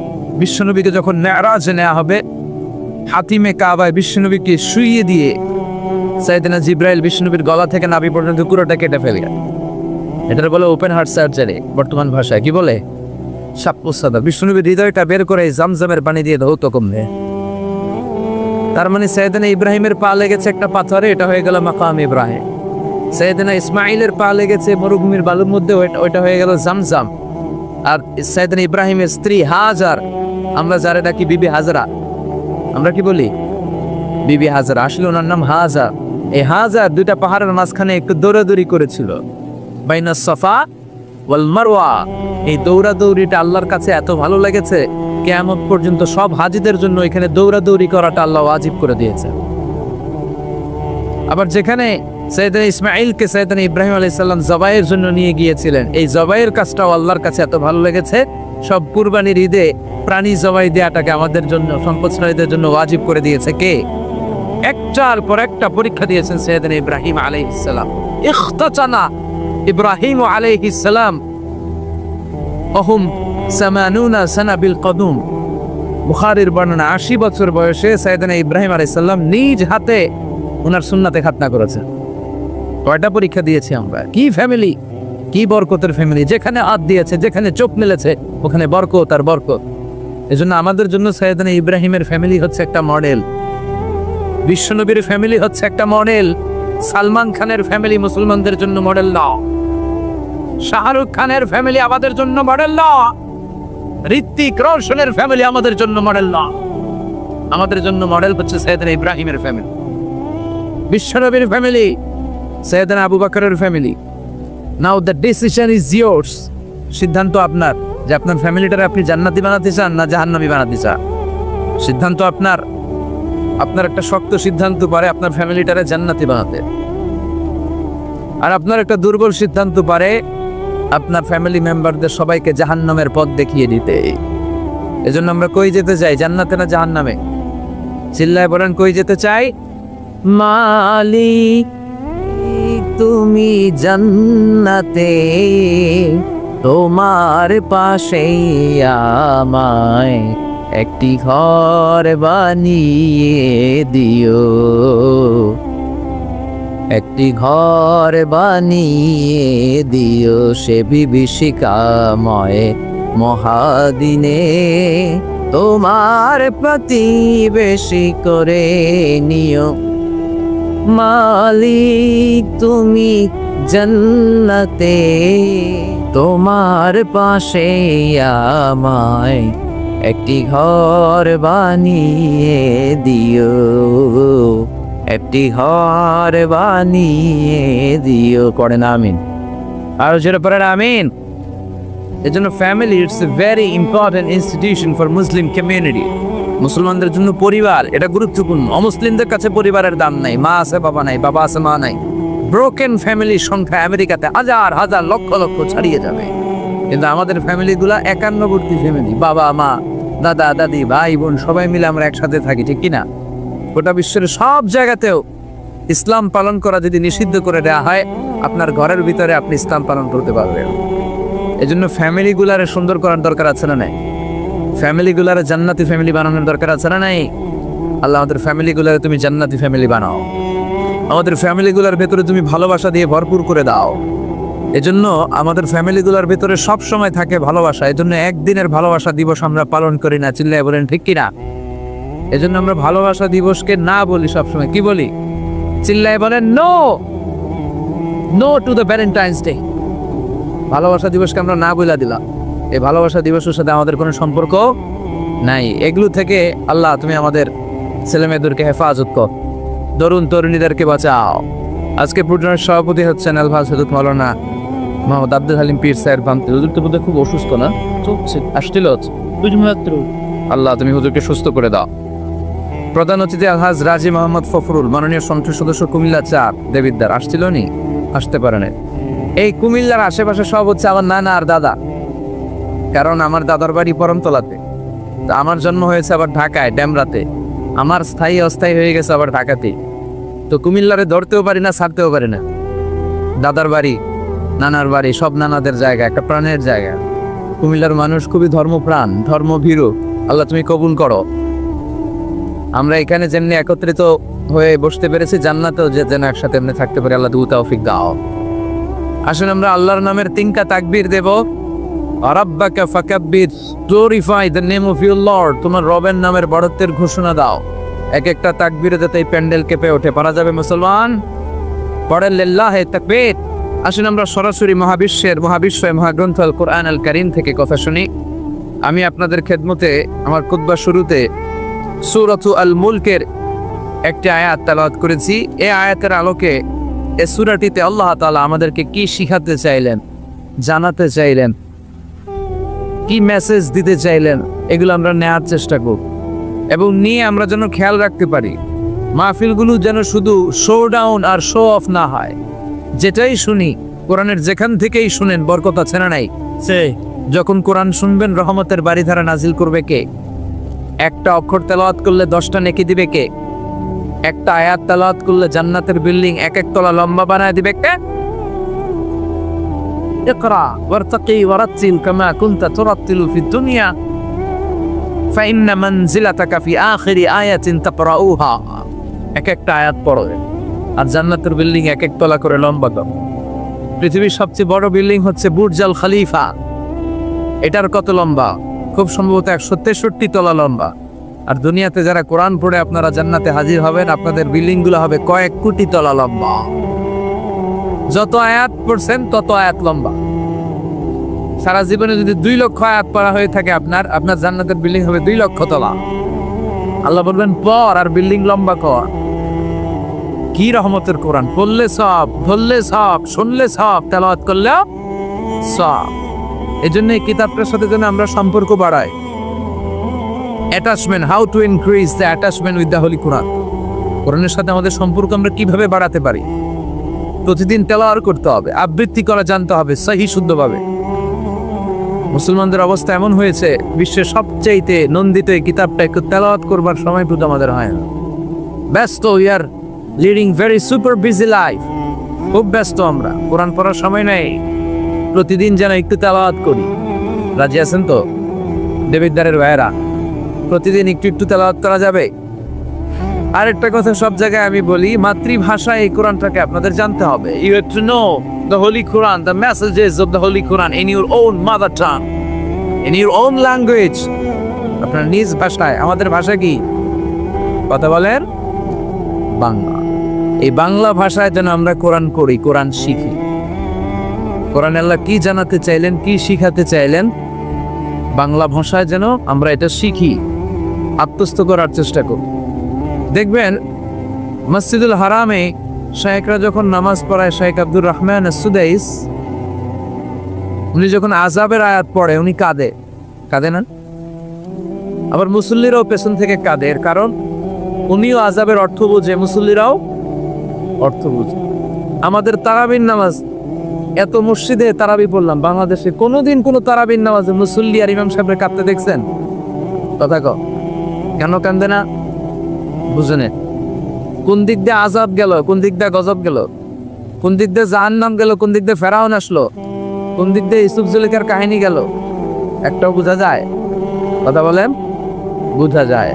Speaker 1: বিশ্বনবীকে যখন মেরাজে নেওয়া হবে, হাতিমে কাবায় বিশ্বনবীকে শুইয়ে দিয়ে সাইয়েদনা জিবরাইল বিশ্বনবীর গলা থেকে নাভি পর্যন্ত পুরোটা কেটে ফেলে। এটার বলে ওপেন হার্ট সার্জারি, বর্তমান ভাষায় কি বলে? সাপ্পুসাদা। বিশ্বনবীর হৃদয়টা বের করে জামজামের পানি দিয়ে ধৌত কমবে। তার মানে সাইয়েদনা ইব্রাহিমের পা লেগেছে একটা পাথরে, এটা হয়ে গেল মাকাম ইব্রাহিম। সাইয়েদনা ইসমাইলের পা লেগেছে মরুভূমির বালুর মধ্যে, ওইটা হয়ে গেল জামজাম। আর সাইয়েদনা ইব্রাহিমের স্ত্রী হাজার, আমরা যারা ডাকি বিবি হাজরা, আমরা কি বলি? বিবি হাজরা। আসলে ওনার নাম হাজার। এই হাজার দুইটা পাহাড়ের মাঝখানে একটু দৌড়াদৌড়ি করেছিল, বাইনা সাফা ওয়াল মারওয়া। এই দৌড়াদৌড়িটা আল্লাহর কাছে এত ভালো লেগেছে, কিয়ামত পর্যন্ত সব হাজিদের জন্য এখানে দৌড়াদৌড়ি করাটা আল্লাহ ওয়াজিব করে দিয়েছে। আবার যেখানে সাইয়েদনা ইসমাঈলকে সাইয়েদনা ইব্রাহিম আলাইহিস সালাম জবাইয়ের জন্য নিয়ে গিয়েছিলেন, এই জবাইয়ের কাজটাও আল্লাহর কাছে এত ভালো লেগেছে, সব কুরবানির ঈদে প্রাণী জবাই দেওয়াটাকে আমাদের জন্য, সম্পদশালীদের জন্য ওয়াজিব করে দিয়েছে কে? একটার পর একটা পরীক্ষা দিয়েছেন সাইয়েদনা ইব্রাহিম আলাইহিস সালাম। ইখতাতানা ইব্রাহিম আলাইহিস সালাম ওহুম 80 সানা বিল কদুম। বুখারীর বর্ণনা, 80 বছর বয়সে সাইয়েদনা ইব্রাহিম আলাইহিস সালাম নিজ হাতে ওনার সুন্নাতে খাতনা করেছেন। কয়টা পরীক্ষা দিয়েছি আমরা! কি ফ্যামিলি, কি বরকতের ফ্যামিলি! যেখানে হাত দিয়েছে, যেখানে চোখ মেলেছে, ওখানে বরকত আর বরকত। এজন্য আমাদের জন্য সাইয়েদনা ইব্রাহিমের ফ্যামিলি হচ্ছে একটা মডেল, বিশ্বনবীর ফ্যামিলি হচ্ছে একটা মডেল। সালমান খানের ফ্যামিলি মুসলমানদের জন্য মডেল নাও। শাহরুখ খানের ফ্যামিলি আমাদের জন্য মডেল না, ঋত্বিক রোশনের ফ্যামিলি আমাদের জন্য মডেল না। আমাদের জন্য মডেল হচ্ছে সৈয়দনা ইব্রাহিমের ফ্যামিলি, বিশ্বনবীর ফ্যামিলি, সৈয়দনা আবু বকরের family. Now the decision is years. সিদ্ধান্ত আপনার যে আপনার ফ্যামিলিটারে আপনি জান্নাতি বানাতে চান না জাহান্নামী বানাতে চান। সিদ্ধান্ত আপনার। আপনার একটা শক্ত সিদ্ধান্ত পারে আপনার ফ্যামিলিটারে জান্নাতি বানাতে, আর আপনার একটা দুর্বল সিদ্ধান্ত পারে আপনার ফ্যামিলি মেম্বারদের সবাইকে জাহান্নামের পথ দেখিয়ে দিতে। এজন্য আমরা কই যেতে চাই, জান্নাতে না জাহান্নামে? চিল্লায় বলেন কই যেতে চাই? মালিক তুমি জান্নাতে, তোমার পাশেই আমায় একটি ঘর বানিয়ে দিও, একটি ঘর বানিয়ে দিও সে বিভীষিকাময় মহাদিনে, তোমার প্রতিবেশী করে নিও। মালিক তুমি জান্নাতে, তোমার পাশে আমায় একটি ঘর বানিয়ে দিও, একটি ঘর বানিয়ে দিও। করেন আমিন। আর যেটা পড়েন আমিন। এজন্য family it's a very important institution for Muslim community. মুসলমানদের জন্য পরিবার এটা গুরুত্বপূর্ণ। অমুসলিমদের কাছে পরিবারের দাম নাই, মা আছে বাবা নাই, বাবা আছে মা নাই। ব্রোকেন ফ্যামিলির সংখ্যা আমেরিকাতে হাজার হাজার লক্ষ লক্ষ ছাড়িয়ে যাবে, কিন্তু আমাদের ফ্যামিলিগুলা একান্নবর্তী ফ্যামিলি। বাবা মা দাদা দাদি ভাই বোন সবাই মিলে আমরা একসাথে থাকি, ঠিক কিনা? গোটা বিশ্বের সব জায়গাতেও ইসলাম পালন করা যদি নিষিদ্ধ করে দেওয়া হয়, আপনার ঘরের ভিতরে আপনি ইসলাম পালন করতে পারবেন। এজন্য ফ্যামিলিগুলারে সুন্দর করার দরকার আছে না নাই? ফ্যামিলিগুলারে জান্নাতি ফ্যামিলি বানানোর দরকার আছে না নাই? আল্লাহ আমাদের ফ্যামিলিগুলারে তুমি জান্নাতি ফ্যামিলি বানাও, আমাদের ফ্যামিলিগুলার ভেতরে তুমি ভালোবাসা দিয়ে ভরপুর করে দাও। এজন্য আমাদের ফ্যামিলিগুলার ভেতরে সব সময় থাকে ভালোবাসা। এজন্য একদিনের ভালোবাসা দিবস আমরা পালন করি না, চিল্লায় বলেন ঠিক কিনা? এজন্য আমরা ভালোবাসা দিবসকে না বলি, সবসময় কি বলি? চিল্লায় বলেন no, no to the Valentine's Day. ভালোবাসা দিবসকে আমরা না বলে দিলাম। এই ভালোবাসা দিবসের সাথে আমাদের কোনো সম্পর্ক নাই। এগুলো থেকে আল্লাহ তুমি আমাদের ছেলেমেয়েদেরকে হেফাজত কর, তরুণ তরুণীদেরকে বাঁচাও। আজকে প্রোগ্রামের সভাপতি হচ্ছেন আলহাজ হযরত মাওলানা মোহাম্মদ আব্দুল হালিম পীর সাহেব ভান্তি। হুজুর তো বোধহয় খুব অসুস্থ না? আসছিল মাত্র। আল্লাহ তুমি হুজুরকে সুস্থ করে দাও। প্রধান অতিথি আলহাজ রাজি মোহাম্মদ ফখরুল, মাননীয় সংসদ সদস্য কুমিল্লা 4 দেবিদ্দার। আসছিল নি? আসতে পারে না। এই কুমিল্লার আশেপাশে সব হচ্ছে আমার নানা আর দাদা, কারণ আমার দাদার বাড়ি পরমতলাতে। তা আমার জন্ম হয়েছে আবার ঢাকায় ড্যামরাতে, আমার স্থায়ী অস্থায়ী হয়ে গেছে আবার ঢাকাতে। তো কুমিল্লারে ধরতেও পারি না, ছাড়তেও পারি না। দাদার বাড়ি নানার বাড়ি সব নানাদের জায়গা, একটা প্রাণের জায়গা। কুমিল্লার মানুষ খুবই ধর্মপ্রাণ, ধর্মভীরু। আল্লাহ তুমি কবুল করো। আমরা এখানে যেমনি একত্রিত হয়ে বসতে পেরেছি, জান্নাতেও যে যেন একসাথে এমনি থাকতে পারি। আল্লাহ তুমি তৌফিক দাও। আসুন আমরা আল্লাহর নামের 3টা তাকবীর দেব। রাব্বাকা ফাকাব্বির, glorify the name of your Lord. তোমার রবের নামের বড়ত্বের ঘোষণা দাও। এক একটা তাকবীরে যাতে এই প্যান্ডেল কেঁপে ওঠে। পারা যাবে মুসলমান? পড়েন লিল্লাহি তাকবীর। আসুন আমরা সরাসরি মহাবিশ্বয় মহাগ্রন্থ আল কোরআন আল কারীম থেকে কথা শুনি। আমি আপনাদের খেদমতে আমার খুতবা শুরুতে সূরাতু আল মুলকের একটি আয়াত তেলাওয়াত করেছি। এই আয়াতের আলোকে এই সূরাটিতে আল্লাহ তাআলা আমাদেরকে কি শিখাতে চাইলেন, জানাতে চাইলেন, কি মেসেজ দিতে চাইলেন, এগুলো আমরা নেওয়ার চেষ্টা করব এবং নিয়ে আমরা যেন খেয়াল রাখতে পারি মাহফিলগুলো যেন শুধু শো ডাউন আর শো অফ না হয়। যেটাই শুনি কোরআনের যেখান থেকেই শুনেন বরকত আছে না নাই? যখন কোরআন শুনবেন রহমতের বাড়িধারা নাজিল করবে কে? একটা অক্ষর তেলাওয়াত করলে 10টা নেকি দিবে কে? একটা আয়াত তেলাওয়াত করলে জান্নাতের বিল্ডিং এক এক তলা লম্বা বানায় দিবে কে? ইকরা ওয়ারতাকি ওয়ারাতিল কামা কুনতা তুরাতিলু ফিদ দুনিয়া ফাইন্না মানজিলাতাকা ফি আখিরি আয়াতিন তাকরাউহা। এক একটা আয়াত পড়ো আর জান্নাতের বিল্ডিং এক এক তলা করে লম্বা করো। পৃথিবীর সবচেয়ে বড় বিল্ডিং হচ্ছে বুর্জ আল খলিফা। এটার কত লম্বা? খুব সম্ভবত 163 তলা লম্বা। আর দুনিয়াতে যারা কোরআন পড়ে আপনারা জান্নাতে হাজির হবেন, আপনাদের বিল্ডিং গুলো হবে কয়েক কোটি তলা লম্বা। যত আয়াত পড়ছেন তত আয়াত লম্বা। সারা জীবনে যদি 2 লক্ষ আয়াত পড়া হয়ে থাকে আপনার জান্নাতের বিল্ডিং হবে 2 লক্ষ তলা। আল্লাহ বলবেন পড় আর বিল্ডিং লম্বা কর। কি রহমতের কোরআন! পড়লে সব, ধরলে সব, শুনলে সব, তেলাওয়াত করলে সব। এই জন্য এই কিতাবটার সাথে যেন আমরা সম্পর্ক বাড়াই। Attachment, how to increase the attachment with the holy Quran. কোরআনের সাথে আমাদের সম্পর্ক আমরা কিভাবে বাড়াতে পারি? প্রতিদিন তেলাওয়াত করতে হবে, আবৃত্তি করা জানতে হবে সহি শুদ্ধভাবে। মুসলমানদের অবস্থা এমন হয়েছে, বিশ্বের সবচাইতে নন্দিত এই কিতাবটা একটু তেলাওয়াত করবার সময় টুকু আমাদের হয় না। ব্যস্ত, we are leading very super busy life. খুব ব্যস্ত আমরা, কোরআন পড়ার সময় নেই। প্রতিদিন যেন একটু তেলাওয়াত করি। রাজি আছেন তো দেবিদ্দারের ভাইয়েরা? প্রতিদিন একটু একটু তেলাওয়াত করা যাবে? আরেকটা কথা সব জায়গায় আমি বলি, মাতৃভাষায় এই কোরআনটাকে আপনাদের জানতে হবে। You have to know the holy Quran, the messages of the holy Quran in your own mother tongue, in your own language. আপনার নিজ ভাষায়। আমাদের ভাষা কি? কথা বলেন বাংলা। এই বাংলা ভাষায় যেন আমরা কোরআন করি, কোরআন শিখি। কোরআন আল্লাহ কি জানাতে চাইলেন, কি শিখাতে চাইলেন, বাংলা ভাষায় যেন আমরা এটা শিখি, আত্মস্থ করার চেষ্টা করি। দেখবেন মসজিদুল হারামে শায়েখরা যখন নামাজ পড়ায়, শায়েখ আব্দুর রহমান আস-সুদাইস, উনি যখন আযাবের আয়াত পড়ে উনি কাঁদে না? আবার মুসল্লিরাও পেছন থেকে কাঁদে, কারণ উনিও আযাবের অর্থ বোঝে, মুসল্লিরাও অর্থ বোঝে। আমাদের তারাবির নামাজ, এত মসজিদে তারাবি পড়লাম, বাংলাদেশে কোনোদিন কোনো তারাবির নামাজে মুসল্লি আর ইমাম সাহেবের কাঁদতে দেখছেন? কথা কও, কেন কান্দে না? বুঝেন কোন দিক দিয়ে আযাব গেল, কোন দিক দিয়ে গজব গেল, কোন দিক দিয়ে জাহান্নাম গেল, কোন দিক দিয়ে ফেরাউন আসলো, কোন দিক দিয়ে ইউসুফ জুলেখার কাহিনী গেল, একটাও বোঝা যায়? কথা বলেন, বোঝা যায়।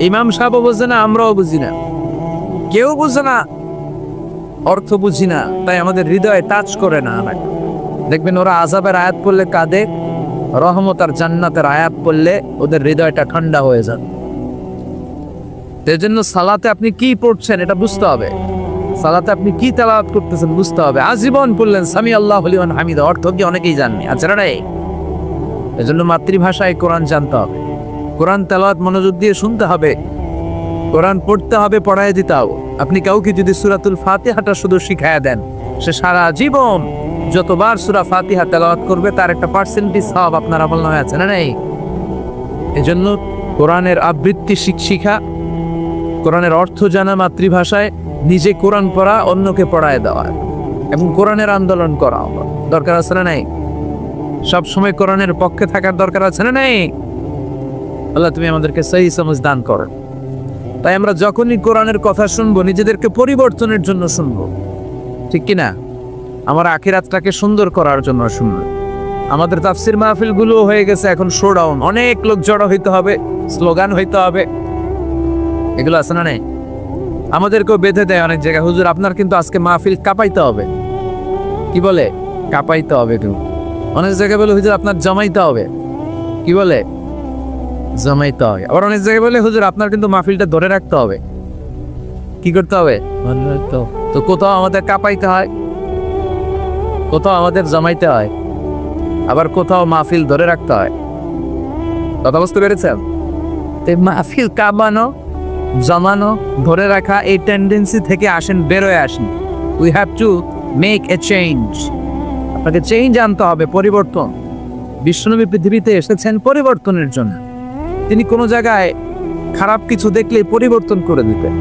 Speaker 1: ইমাম সাহেবও বুঝে না, আমরাও বুঝি না, কেউ বুঝে না, অর্থ বুঝি না, তাই আমাদের হৃদয়ে টাচ করে না। দেখবেন ওরা আযাবের আয়াত পড়লে কাঁদে, রহমত আর জান্নাতের আয়াত পড়লে ওদের হৃদয়টা ঠান্ডা হয়ে যায়। এর জন্য সালাতে আপনি কি পড়ছেন এটা বুঝতে হবে, সালাতে আপনি কি তেলাওয়াত করতেছেন বুঝতে হবে। আজীবন পড়লেন সামি আল্লাহু লিমান হামিদা, অর্থ কি অনেকেই জাননি, আচ্ছা রে। এর জন্য মাতৃভাষায় কোরআন জানতে হবে, কোরআন তেলাওয়াত মনোযোগ দিয়ে শুনতে হবে, কোরআন পড়তে হবে, পড়ায় দিতে হবে। আপনি কাউকে যদি সূরাতুল ফাতিহাটা শুধু শিখায়া দেন, সে সারা জীবন যতবার সূরা ফাতিহা তেলাওয়াত করবে তার একটা পার্সেন্টেজ সওয়াব আপনার আমলনামায় আছে, না নেই? এজন্য কোরআনের আবৃত্তি শিখা, কোরআনের অর্থ জানা, মাতৃভাষায় নিজে কোরআন পড়া, অন্যকে পড়ায় দেওয়া, এবং কোরআনের আন্দোলন করা দরকার আছে না নাই? সবসময় কোরআনের পক্ষে থাকার দরকার আছে না নাই? আল্লাহ তুমি আমাদেরকে সহি সমঝ দান করো। তাই আমরা যখনই কোরআনের কথা শুনবো নিজেদেরকে পরিবর্তনের জন্য শুনবো, ঠিক কিনা? আমার আখিরাতটাকে সুন্দর করার জন্য শুনবো। আমাদের তাফসির মাহফিলগুলো হয়ে গেছে এখন শোডাউন, অনেক লোক জড়ো হইতে হবে, স্লোগান হইতে হবে, এগুলো আছে না নেই? আমাদেরকেও বেঁধে দেয় অনেক জায়গায়, হুজুর আপনার কিন্তু আজকে মাহফিল কাঁপাইতে হবে। কি বলে? কাঁপাইতে হবে। তুমি অনেক জায়গায় বলে হুজুর আপনার জমাইতে হবে। কি বলে? জমাইতে হবে। আবার অনেক জায়গায় বলে হুজুর আপনার কিন্তু মাহফিলটা ধরে রাখতে হবে। কি করতে হবে? তো কোথাও আমাদের কাঁপাইতে হয়, কোথাও আমাদের জমাইতে হয়, আবার কোথাও মাহফিল ধরে রাখতে হয়। কথা বুঝতে পেরেছেন? মাহফিল কাঁপানো, জমানো, ধরে রাখা, এই টেন্ডেন্সি থেকে বেরোয় আসেন। We have to make a change. আপনাকে চেঞ্জ আনতে হবে, পরিবর্তন। বিশ্বনবী পৃথিবীতে এসেছেন পরিবর্তনের জন্য। তিনি কোনো জায়গায় খারাপ কিছু দেখলে পরিবর্তন করে দিতেন।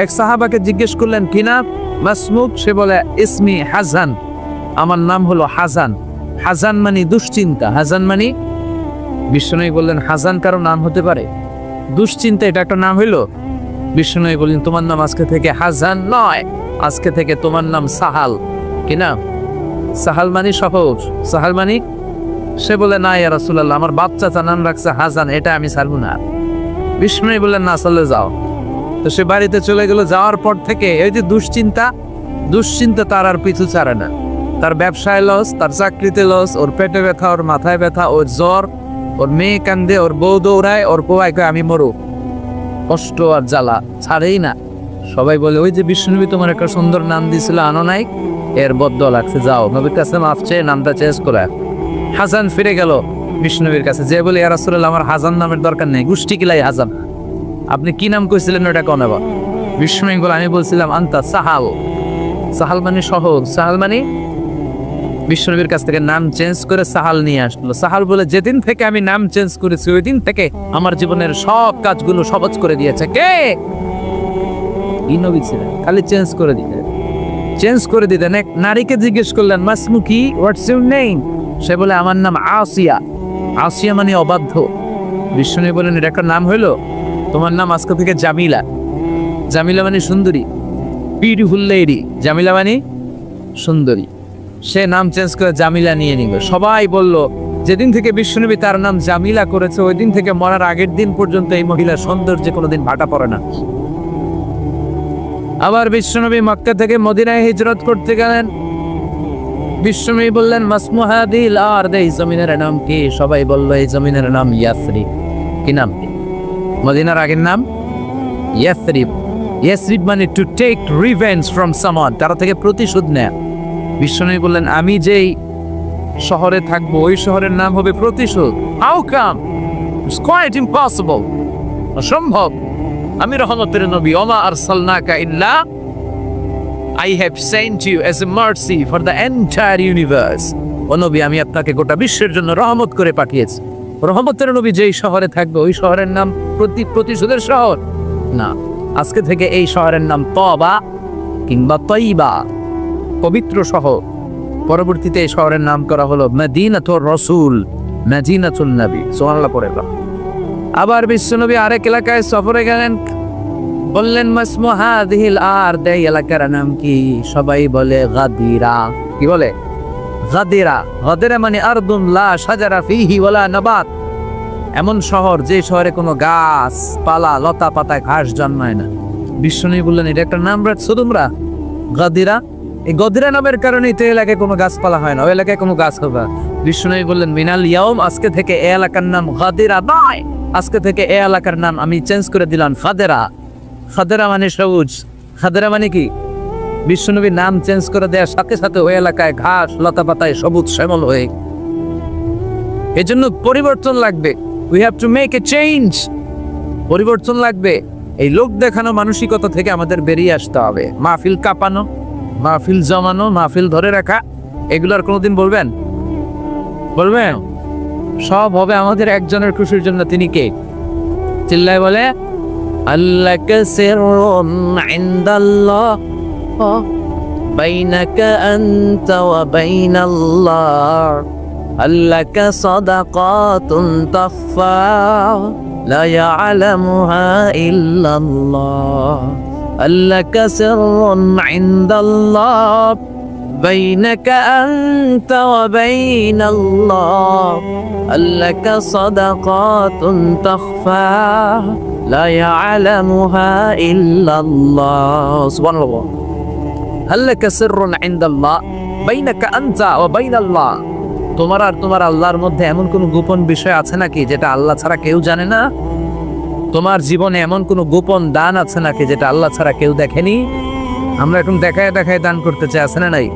Speaker 1: এক সাহাবাকে জিজ্ঞেস করলেন কি নাম? মাসমুক। সে বলে ইসমি হাসান, আমার নাম হলো হাসান। হাসান মানে দুশ্চিন্তা। হাসান মানে, বিশ্বনবী বললেন হাসান কারো নাম হতে পারে? দুশ্চিন্তা এটা একটা নাম হইল? বিশ্বনবী বললেন তোমার নাম আজকে থেকে হাসান নয়, আজকে থেকে তোমার নাম সাহাল। কি নাম? সাহাল মানে সহজ। সাহাল মানে? সে বলে না ইয়া রাসূলুল্লাহ, আমার বাচ্চা তার নাম রাখছে হাসান, এটা আমি ছাড়বো না। বিশ্বনবী বললেন না, চলে যাও। তো সে বাড়িতে চলে গেল। যাওয়ার পর থেকে এই যে দুশ্চিন্তা তার আর পিছু ছাড়ে না। তার ব্যবসায় লস, তার চাকরিতে লস, ওর পেটে ব্যথা, ওর মাথায় ব্যথা, ওর জ্বর, ওর মেয়ে কান্দে, ওর বউ দৌড়ায়, ওর পোয়াই কয় আমি মরু। কষ্ট আর জ্বালা ছাড়েই না। সবাই বলে ওই যে বিশ্বনবী তোমার একটা সুন্দর নাম দিয়েছিল আনো নাই, এর বদ্ধ লাগছে, যাও নবীর কাছে মাফ চেয়ে নামটা চেঞ্জ করে। হাসান ফিরে গেল বিষ্ণুনবীর কাছে, যে বলে ইয়া রাসূলুল্লাহ আমার হাসান নামের দরকার নেই, গোষ্ঠী কিলাই হাসান, আপনি কি নাম কইছিলেন ওটা কোন আবার? বিষ্ণুনবী বলে আমি বলছিলাম আনতা সাহাল। সাহাল মানে সহজ, সাহাল মানে বিষ্ণুনবীর কাছ থেকে নাম চেঞ্জ করে সাহাল নিয়ে আসলো। সাহাল বলে যেদিন থেকে আমি নাম চেঞ্জ করেছি ওই দিন থেকে আমার জীবনের সব কাজগুলো সহজ করে দিয়েছে। কে? এই নবী ছিলেন, খালি চেঞ্জ করে দিতেন, চেঞ্জ করে দিতেন। এক নারীকে জিজ্ঞেস করলেন মাসমু কি, হোয়াটস ইউর নেম? সে বলে আমার নাম আসিয়া। আসিয়া মানে অবাধ্য। বিষ্ণুনবী বলেন এটা একটা নাম হইলো? তোমার নাম আজকে থেকে জামিলা। জামিলা মানে সুন্দরী, বিউটিফুল লেডি। জামিলা মানে সুন্দরী। সে নাম চেঞ্জ করে জামিলা নিয়ে নিল। সবাই বলল যেদিন থেকে বিষ্ণুনবী তার নাম জামিলা করেছে ওই দিন থেকে মরার আগের দিন পর্যন্ত এই মহিলার সৌন্দর্যে কোনোদিন ভাটা পড়ে না। আবার বিষ্ণুনবী মক্কা থেকে মদিনায় হিজরত করতে গেলেন। বিষ্ণুনবী বললেন মাসমু হাদিল আরদ, এই জমিনের নাম কি? সবাই বলল এই জমিনের নাম ইয়াসরিব। কি নাম? মদিনার আগের নাম ইয়াসরিব। ইয়াসরিব মানে to take revenge from someone, তারা থেকে প্রতিশোধ নেয়া। বিষ্ণুনবী বললেন আমি যেই শহরে থাকবো ওই শহরের নাম হবে প্রতিশোধ। How come? It's quite impossible, অসম্ভব। আমি রহমতের নবী, ওমা আরসালনাকা ইল্লা I have sent you as a mercy for the entire universe. ও নবী আমি আপনাকে গোটা বিশ্বের জন্য রহমত করে পাঠিয়েছি। রহমতের নবী যেই শহরে থাকবে ওই শহরের নাম প্রতিশোধের শহর না। আজকে থেকে এই শহরের নাম তবা কিংবা তয়বা, পবিত্র শহর। পরবর্তীতে এই শহরের নাম করা হলো মদিনাতুর রাসূল, মদিনাতুন নবী। সুবহানাল্লাহ পড়ে। আবার বিশ্বনবী আরেক এলাকায় সফরে গেলেন, বললেন মাসমু হাদিহিল আরদ, এই এলাকার নাম কি? সবাই বলে গাদিরা। কি বলে? গাদিরা। গাদিরা মানে আরদুন লা শাজারা ফিহি ওয়ালা নাবাত, এমন শহর যে শহরে কোনো গাছ পালা লতা পাতা ঘাস জন্মায় না। বিষ্ণুনবী বললেন এটা একটা নাম রাখছো তোমরা গাদিরা? এই গদিরা নামের কারণেই তো এলাকায় কোনো গাছপালা হয় না, ওই এলাকায় কোনো গাছ হবে। বিষ্ণুনবী বললেন মিনাল ইয়াউম, আজকে থেকে এই এলাকার নাম গাদিরা নয়, আজকে থেকে এই এলাকার নাম আমি চেঞ্জ করে দিলাম খাদেরা। খাদেরা মানে সবুজ। খাদেরা মানে কি? বিষ্ণুনবী নাম চেঞ্জ করে দেওয়ার সাথে সাথে ওই এলাকায় ঘাস লতা পাতায় সবুজ শ্যামল হয়ে। এজন্য পরিবর্তন লাগবে। We have to make a change. পরিবর্তন লাগবে। এই লোক দেখানো মানসিকতা থেকে আমাদের বেরিয়ে আসতে হবে। মাহফিল কাঁপানো, মাহফিল জমানো, মাহফিল ধরে রাখা, এগুলোর কোনোদিন বলবেন? বলবেন? সব হবে আমাদের একজনের খুশির জন্য। তিনি কে? চিল্লায় বলে আল্লাকা সিররুন ইনদাল্লাহ বাইনাকা আনতা ওয়া বাইনাল্লাহ, আল্লাকা সাদাকাতুন তাখফা লা ইয়ালামুহা ইল্লাল্লাহ, আল্লাকা সিররুন ইনদাল্লাহ বাইনাকা আনতা ওয়া বাইনাল্লাহ, আল্লাকা সাদাকাতুন তাখফা লা ইয়ালামুহা ইল্লাল্লাহ। সুবহানাল্লাহ। আল্লাকা সিররুন ইনদাল্লাহ বাইনাকা আনতা ওয়া বাইনাল্লাহ, তোমার আর তোমার আল্লাহর মধ্যে এমন কোনো গোপন বিষয় আছে নাকি যেটা আল্লাহ ছাড়া কেউ জানে না? তোমার জীবনে এমন কোনো গোপন দান আছে নাকি যেটা আল্লাহ ছাড়া কেউ দেখেনি? আমরা এখন দেখায় দেখায় দান করতে চাই, আছে না নাই?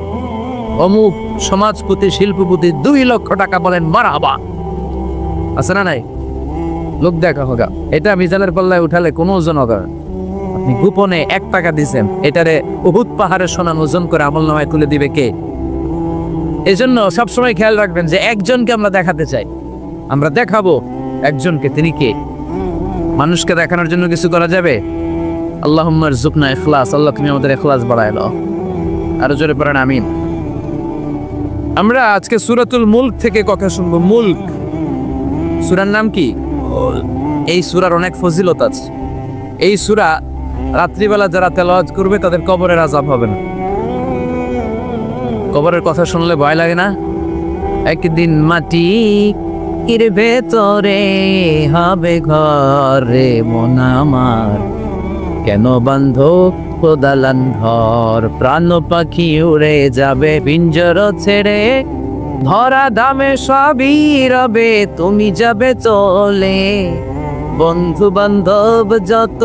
Speaker 1: অমুক সমাজপতি শিল্পপতি 2 লক্ষ টাকা বলেন মারহাবা, আছে না নাই? লোক দেখা হোক, এটা মিজানের পাল্লায় উঠালে কোনো ওজন হবে। আপনি গোপনে 1 টাকা দিচ্ছেন, এটারে উহুদ পাহাড়ের সমান ওজন করে আমলনামায় তুলে দিবে কে? এজন্য সবসময় খেয়াল রাখবেন যে একজনকে আমরা দেখাতে চাই, আমরা দেখাবো একজনকে। তিনি কে? মানুষকে দেখানোর জন্য কিছু করা যাবে? আল্লাহুম্মা রযুকনা ইখলাস, আল্লাহ তুমি আমাদের ইখলাস বাড়ায় দাও। আরো জোরে পড়েন আমিন। আমরা আজকে সূরাতুল মুলক থেকে কথা শুনবো। মুলক সূরার নাম কি? এই সূরার অনেক ফজিলত আছে। এই সূরা রাত্রিবেলা যারা তেলাওয়াত করবে তাদের কবরের আযাব হবে না। কবরের কথা শুনলে ভয় লাগে না? একদিন মাটির ভেতরে হবে ঘরে মন আমার, কেন বান্ধো দালান ঘর, প্রাণ পাখি উড়ে যাবে পিঞ্জর ছেড়ে, ধরা দামে সবই রবে তুমি যাবে চলে, বন্ধু বান্ধব যত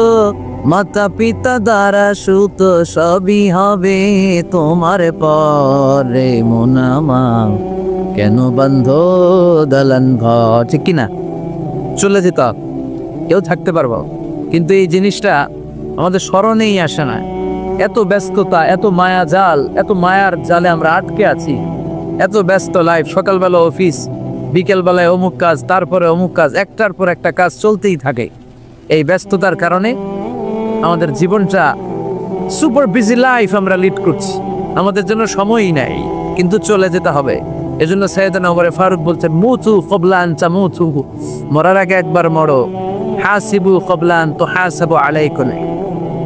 Speaker 1: মাতা পিতা দ্বারা সুত সবই হবে তোমার পরে মন আমার, কেন বন্ধ দালান ঘর, ঠিক কিনা? চলে যেত, কেউ থাকতে পারবো, কিন্তু এই জিনিসটা আমাদের স্মরণেই আসে না। এত ব্যস্ততা, এত মায়া জাল, এত মায়ার জালে আমরা আটকে আছি। এত ব্যস্ত লাইফ, সকালবেলা অফিস, বিকেলবেলায় অমুক কাজ, তারপরে অমুক কাজ, একটার পর একটা কাজ চলতেই থাকে। এই ব্যস্ততার কারণে আমাদের জীবনটা সুপার বিজি লাইফ আমরা লিড করছি, আমাদের জন্য সময়ই নাই, কিন্তু চলে যেতে হবে। এজন্য সাইয়েদনা ওমর ফারুক বলছেন, মুতু ক্বাবলা আন তামুতু, মরার আগে একবার মরো। হাসিবু ক্বাবলা আন তুহাসাবু আলাইকুম,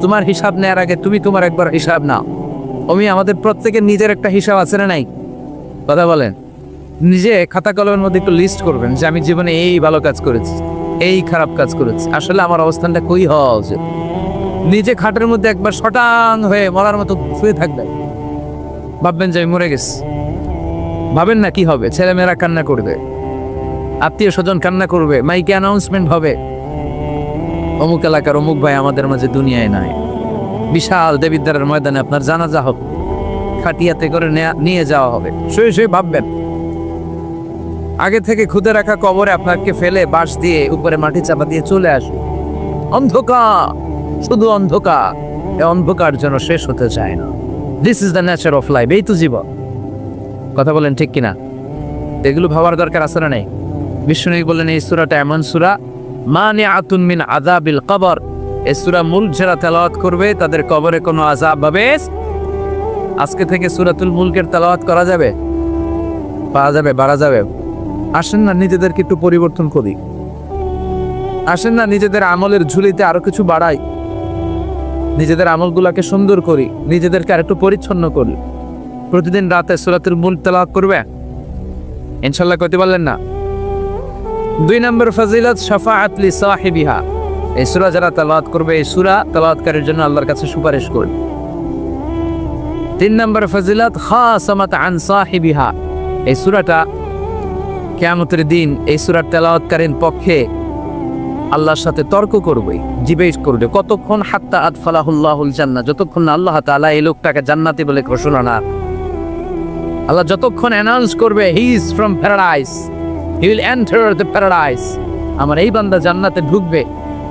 Speaker 1: তোমার হিসাব নেওয়ার আগে তুমি তোমার একবার হিসাব নাও। আমাদের প্রত্যেকের নিজের একটা হিসাব আছে না নাই? কথা বলেন। নিজে খাতা কলমের মধ্যে একটু লিস্ট করবেন যে আমি জীবনে এই ভালো কাজ করেছি, এই খারাপ কাজ করেছি, আসলে আমার অবস্থানটা কই হওয়া উচিত। নিজে খাটের মধ্যে একবার শটাং হয়ে মরার মতো শুয়ে থাকবে, ভাববেন যে আমি মরে গেছি। ভাবেন না কি হবে, ছেলেমেয়েরা কান্না করবে, আত্মীয় স্বজন কান্না করবে, মাইকে অ্যানাউন্সমেন্ট হবে, অমুক এলাকার অমুক ভাই আমাদের মাঝে দুনিয়ায় নাই। বিশাল দেবিদ্বারের ময়দানে আপনার জানাজা হবে, খাটিয়াতে করে নিয়ে যাওয়া হবে। শুয়ে শুয়ে ভাববেন, আগে থেকে খুদে রাখা কবরে আপনাকে ফেলে বাঁশ দিয়ে উপরে মাটি চাপা দিয়ে চলে আসবে। অন্ধকার, শুধু অন্ধকার। এই অন্ধকার যেন শেষ হতে চায় না। This is the nature of life, এই তো জীবন। কথা বলেন ঠিক কিনা? এগুলো ভাবার দরকার আছে না নেই? বিষ্ণু বললেন এই সূরাটা এমন সূরা মানিআতুন মিন আযাবিল কবর, এই সূরা মুলক যারা তেলাওয়াত করবে তাদের কবরে কোনো আযাব হবে। আজকে থেকে সূরাতুল মুলকের তেলাওয়াত করা যাবে, পাওয়া যাবে, বাড়া যাবে। আসেন না নিজেদেরকে একটু পরিবর্তন করি, আসেন না নিজেদের আমলের ঝুলিতে আরো কিছু বাড়াই, নিজেদের আমলগুলোকে সুন্দর করি, নিজেদেরকে আর একটু পরিচ্ছন্ন করি। প্রতিদিন রাতে সূরাতুল মুলক তেলাওয়াত করবে, ইনশাআল্লাহ করতে পারলেন না? 2 নম্বর ফজিলত শাফাআত লি সাহিবিহা, এই সূরা যারা তেলাওয়াত করবে এই সূরা তেলাওয়াতকারীর জন্য আল্লাহর কাছে সুপারিশ করবে। 3 নম্বর ফজিলত খাসামাত আন সাহিবিহা, এই সূরাটা কিয়ামতের দিন এই সূরার তেলাওয়াতকারীর পক্ষে আল্লাহর সাথে তর্ক করবে, জিজ্ঞেস করবে কতক্ষণ, হাত্তা আদফালাহুল্লাহুল জান্নাহ, যতক্ষণ না আল্লাহ তাআলা এই লোকটাকে জান্নাতি বলে ঘোষণা না, আল্লাহ যতক্ষণ অ্যানাউন্স করবে he is from paradise, he will enter the paradise, আমার এই বান্দা জান্নাতে ঢুকবে,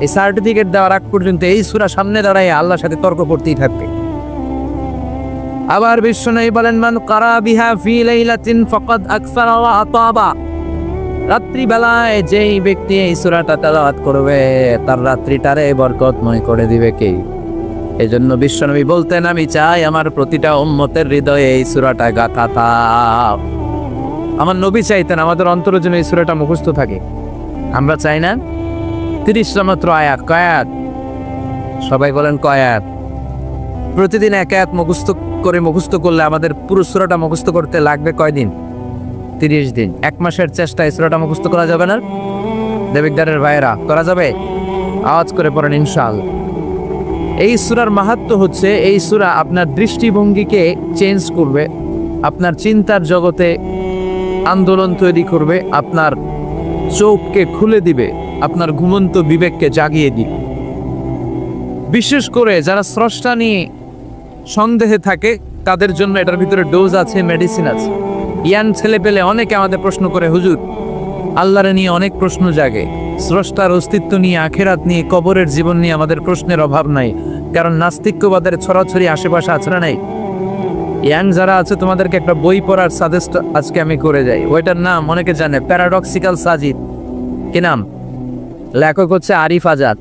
Speaker 1: এই সার্টিফিকেট দেওয়ার আগ পর্যন্ত এই সূরা সামনে দাঁড়ায় আল্লাহর সাথে তর্ক করতেই থাকবে। আবার বিশ্বনবী বলেন, মান কারা বিহা ফি লাইলাতিন ফাকাদ আকসারা ওয়া আতাবা, রাত্রি বেলায় যেই ব্যক্তি এই সূরাটা তেলাওয়াত করবে তার রাত্রিটারে বরকতময় করে দিবে কে? এজন্য বিশ্বনবী বলতেন, আমি চাই আমার প্রতিটা উম্মতের হৃদয়ে এই সূরাটা গাথা থাক। আমার নবী চাইতেন আমাদের অন্তরে যেন এই সূরাটা মুখস্থ থাকে। আমরা চাই না? 30টা মাত্র আয়াত, কয়াত, সবাই বলেন কয়াত। প্রতিদিন এক আয়াত মুখস্থ করলে আমাদের পুরো সূরাটা মুখস্থ করতে লাগবে কয়দিন? 30 দিন। 1 মাসের চেষ্টায় সূরাটা মুখস্থ করা যাবে না? দেবিকদারের ভাইয়েরা, করা যাবে? আওয়াজ করে পড়েন ইনশাআল্লাহ। এই সূরার মাহাত্ম্য হচ্ছে এই সূরা আপনার দৃষ্টিভঙ্গিকে চেঞ্জ করবে, আপনার চিন্তার জগতে আন্দোলন তৈরি করবে, আপনার চোখকে খুলে দিবে, আপনার ঘুমন্ত বিবেককে জাগিয়ে দিবে। বিশেষ করে যারা স্রষ্টা নিয়ে সন্দেহে থাকে তাদের জন্য এটার ভিতরে ডোজ আছে, মেডিসিন আছে। ইয়াং ছেলে পেলে অনেকে আমাদের প্রশ্ন করে, হুজুর আল্লাহরে নিয়ে অনেক প্রশ্ন জাগে, স্রষ্টার অস্তিত্ব নিয়ে, আখিরাত নিয়ে, কবরের জীবন নিয়ে আমাদের প্রশ্নের অভাব নাই, কারণ নাস্তিক্যবাদের ছড়াছড়ি আশেপাশে আছে না নাই? ইয়াং যারা আছে তোমাদেরকে একটা বই পড়ার সাজেস্ট আজকে আমি করে যাই। ওইটার নাম অনেকে জানে, প্যারাডক্সিক্যাল সাজিদ। কি নাম? লেখক হচ্ছে আরিফ আজাদ।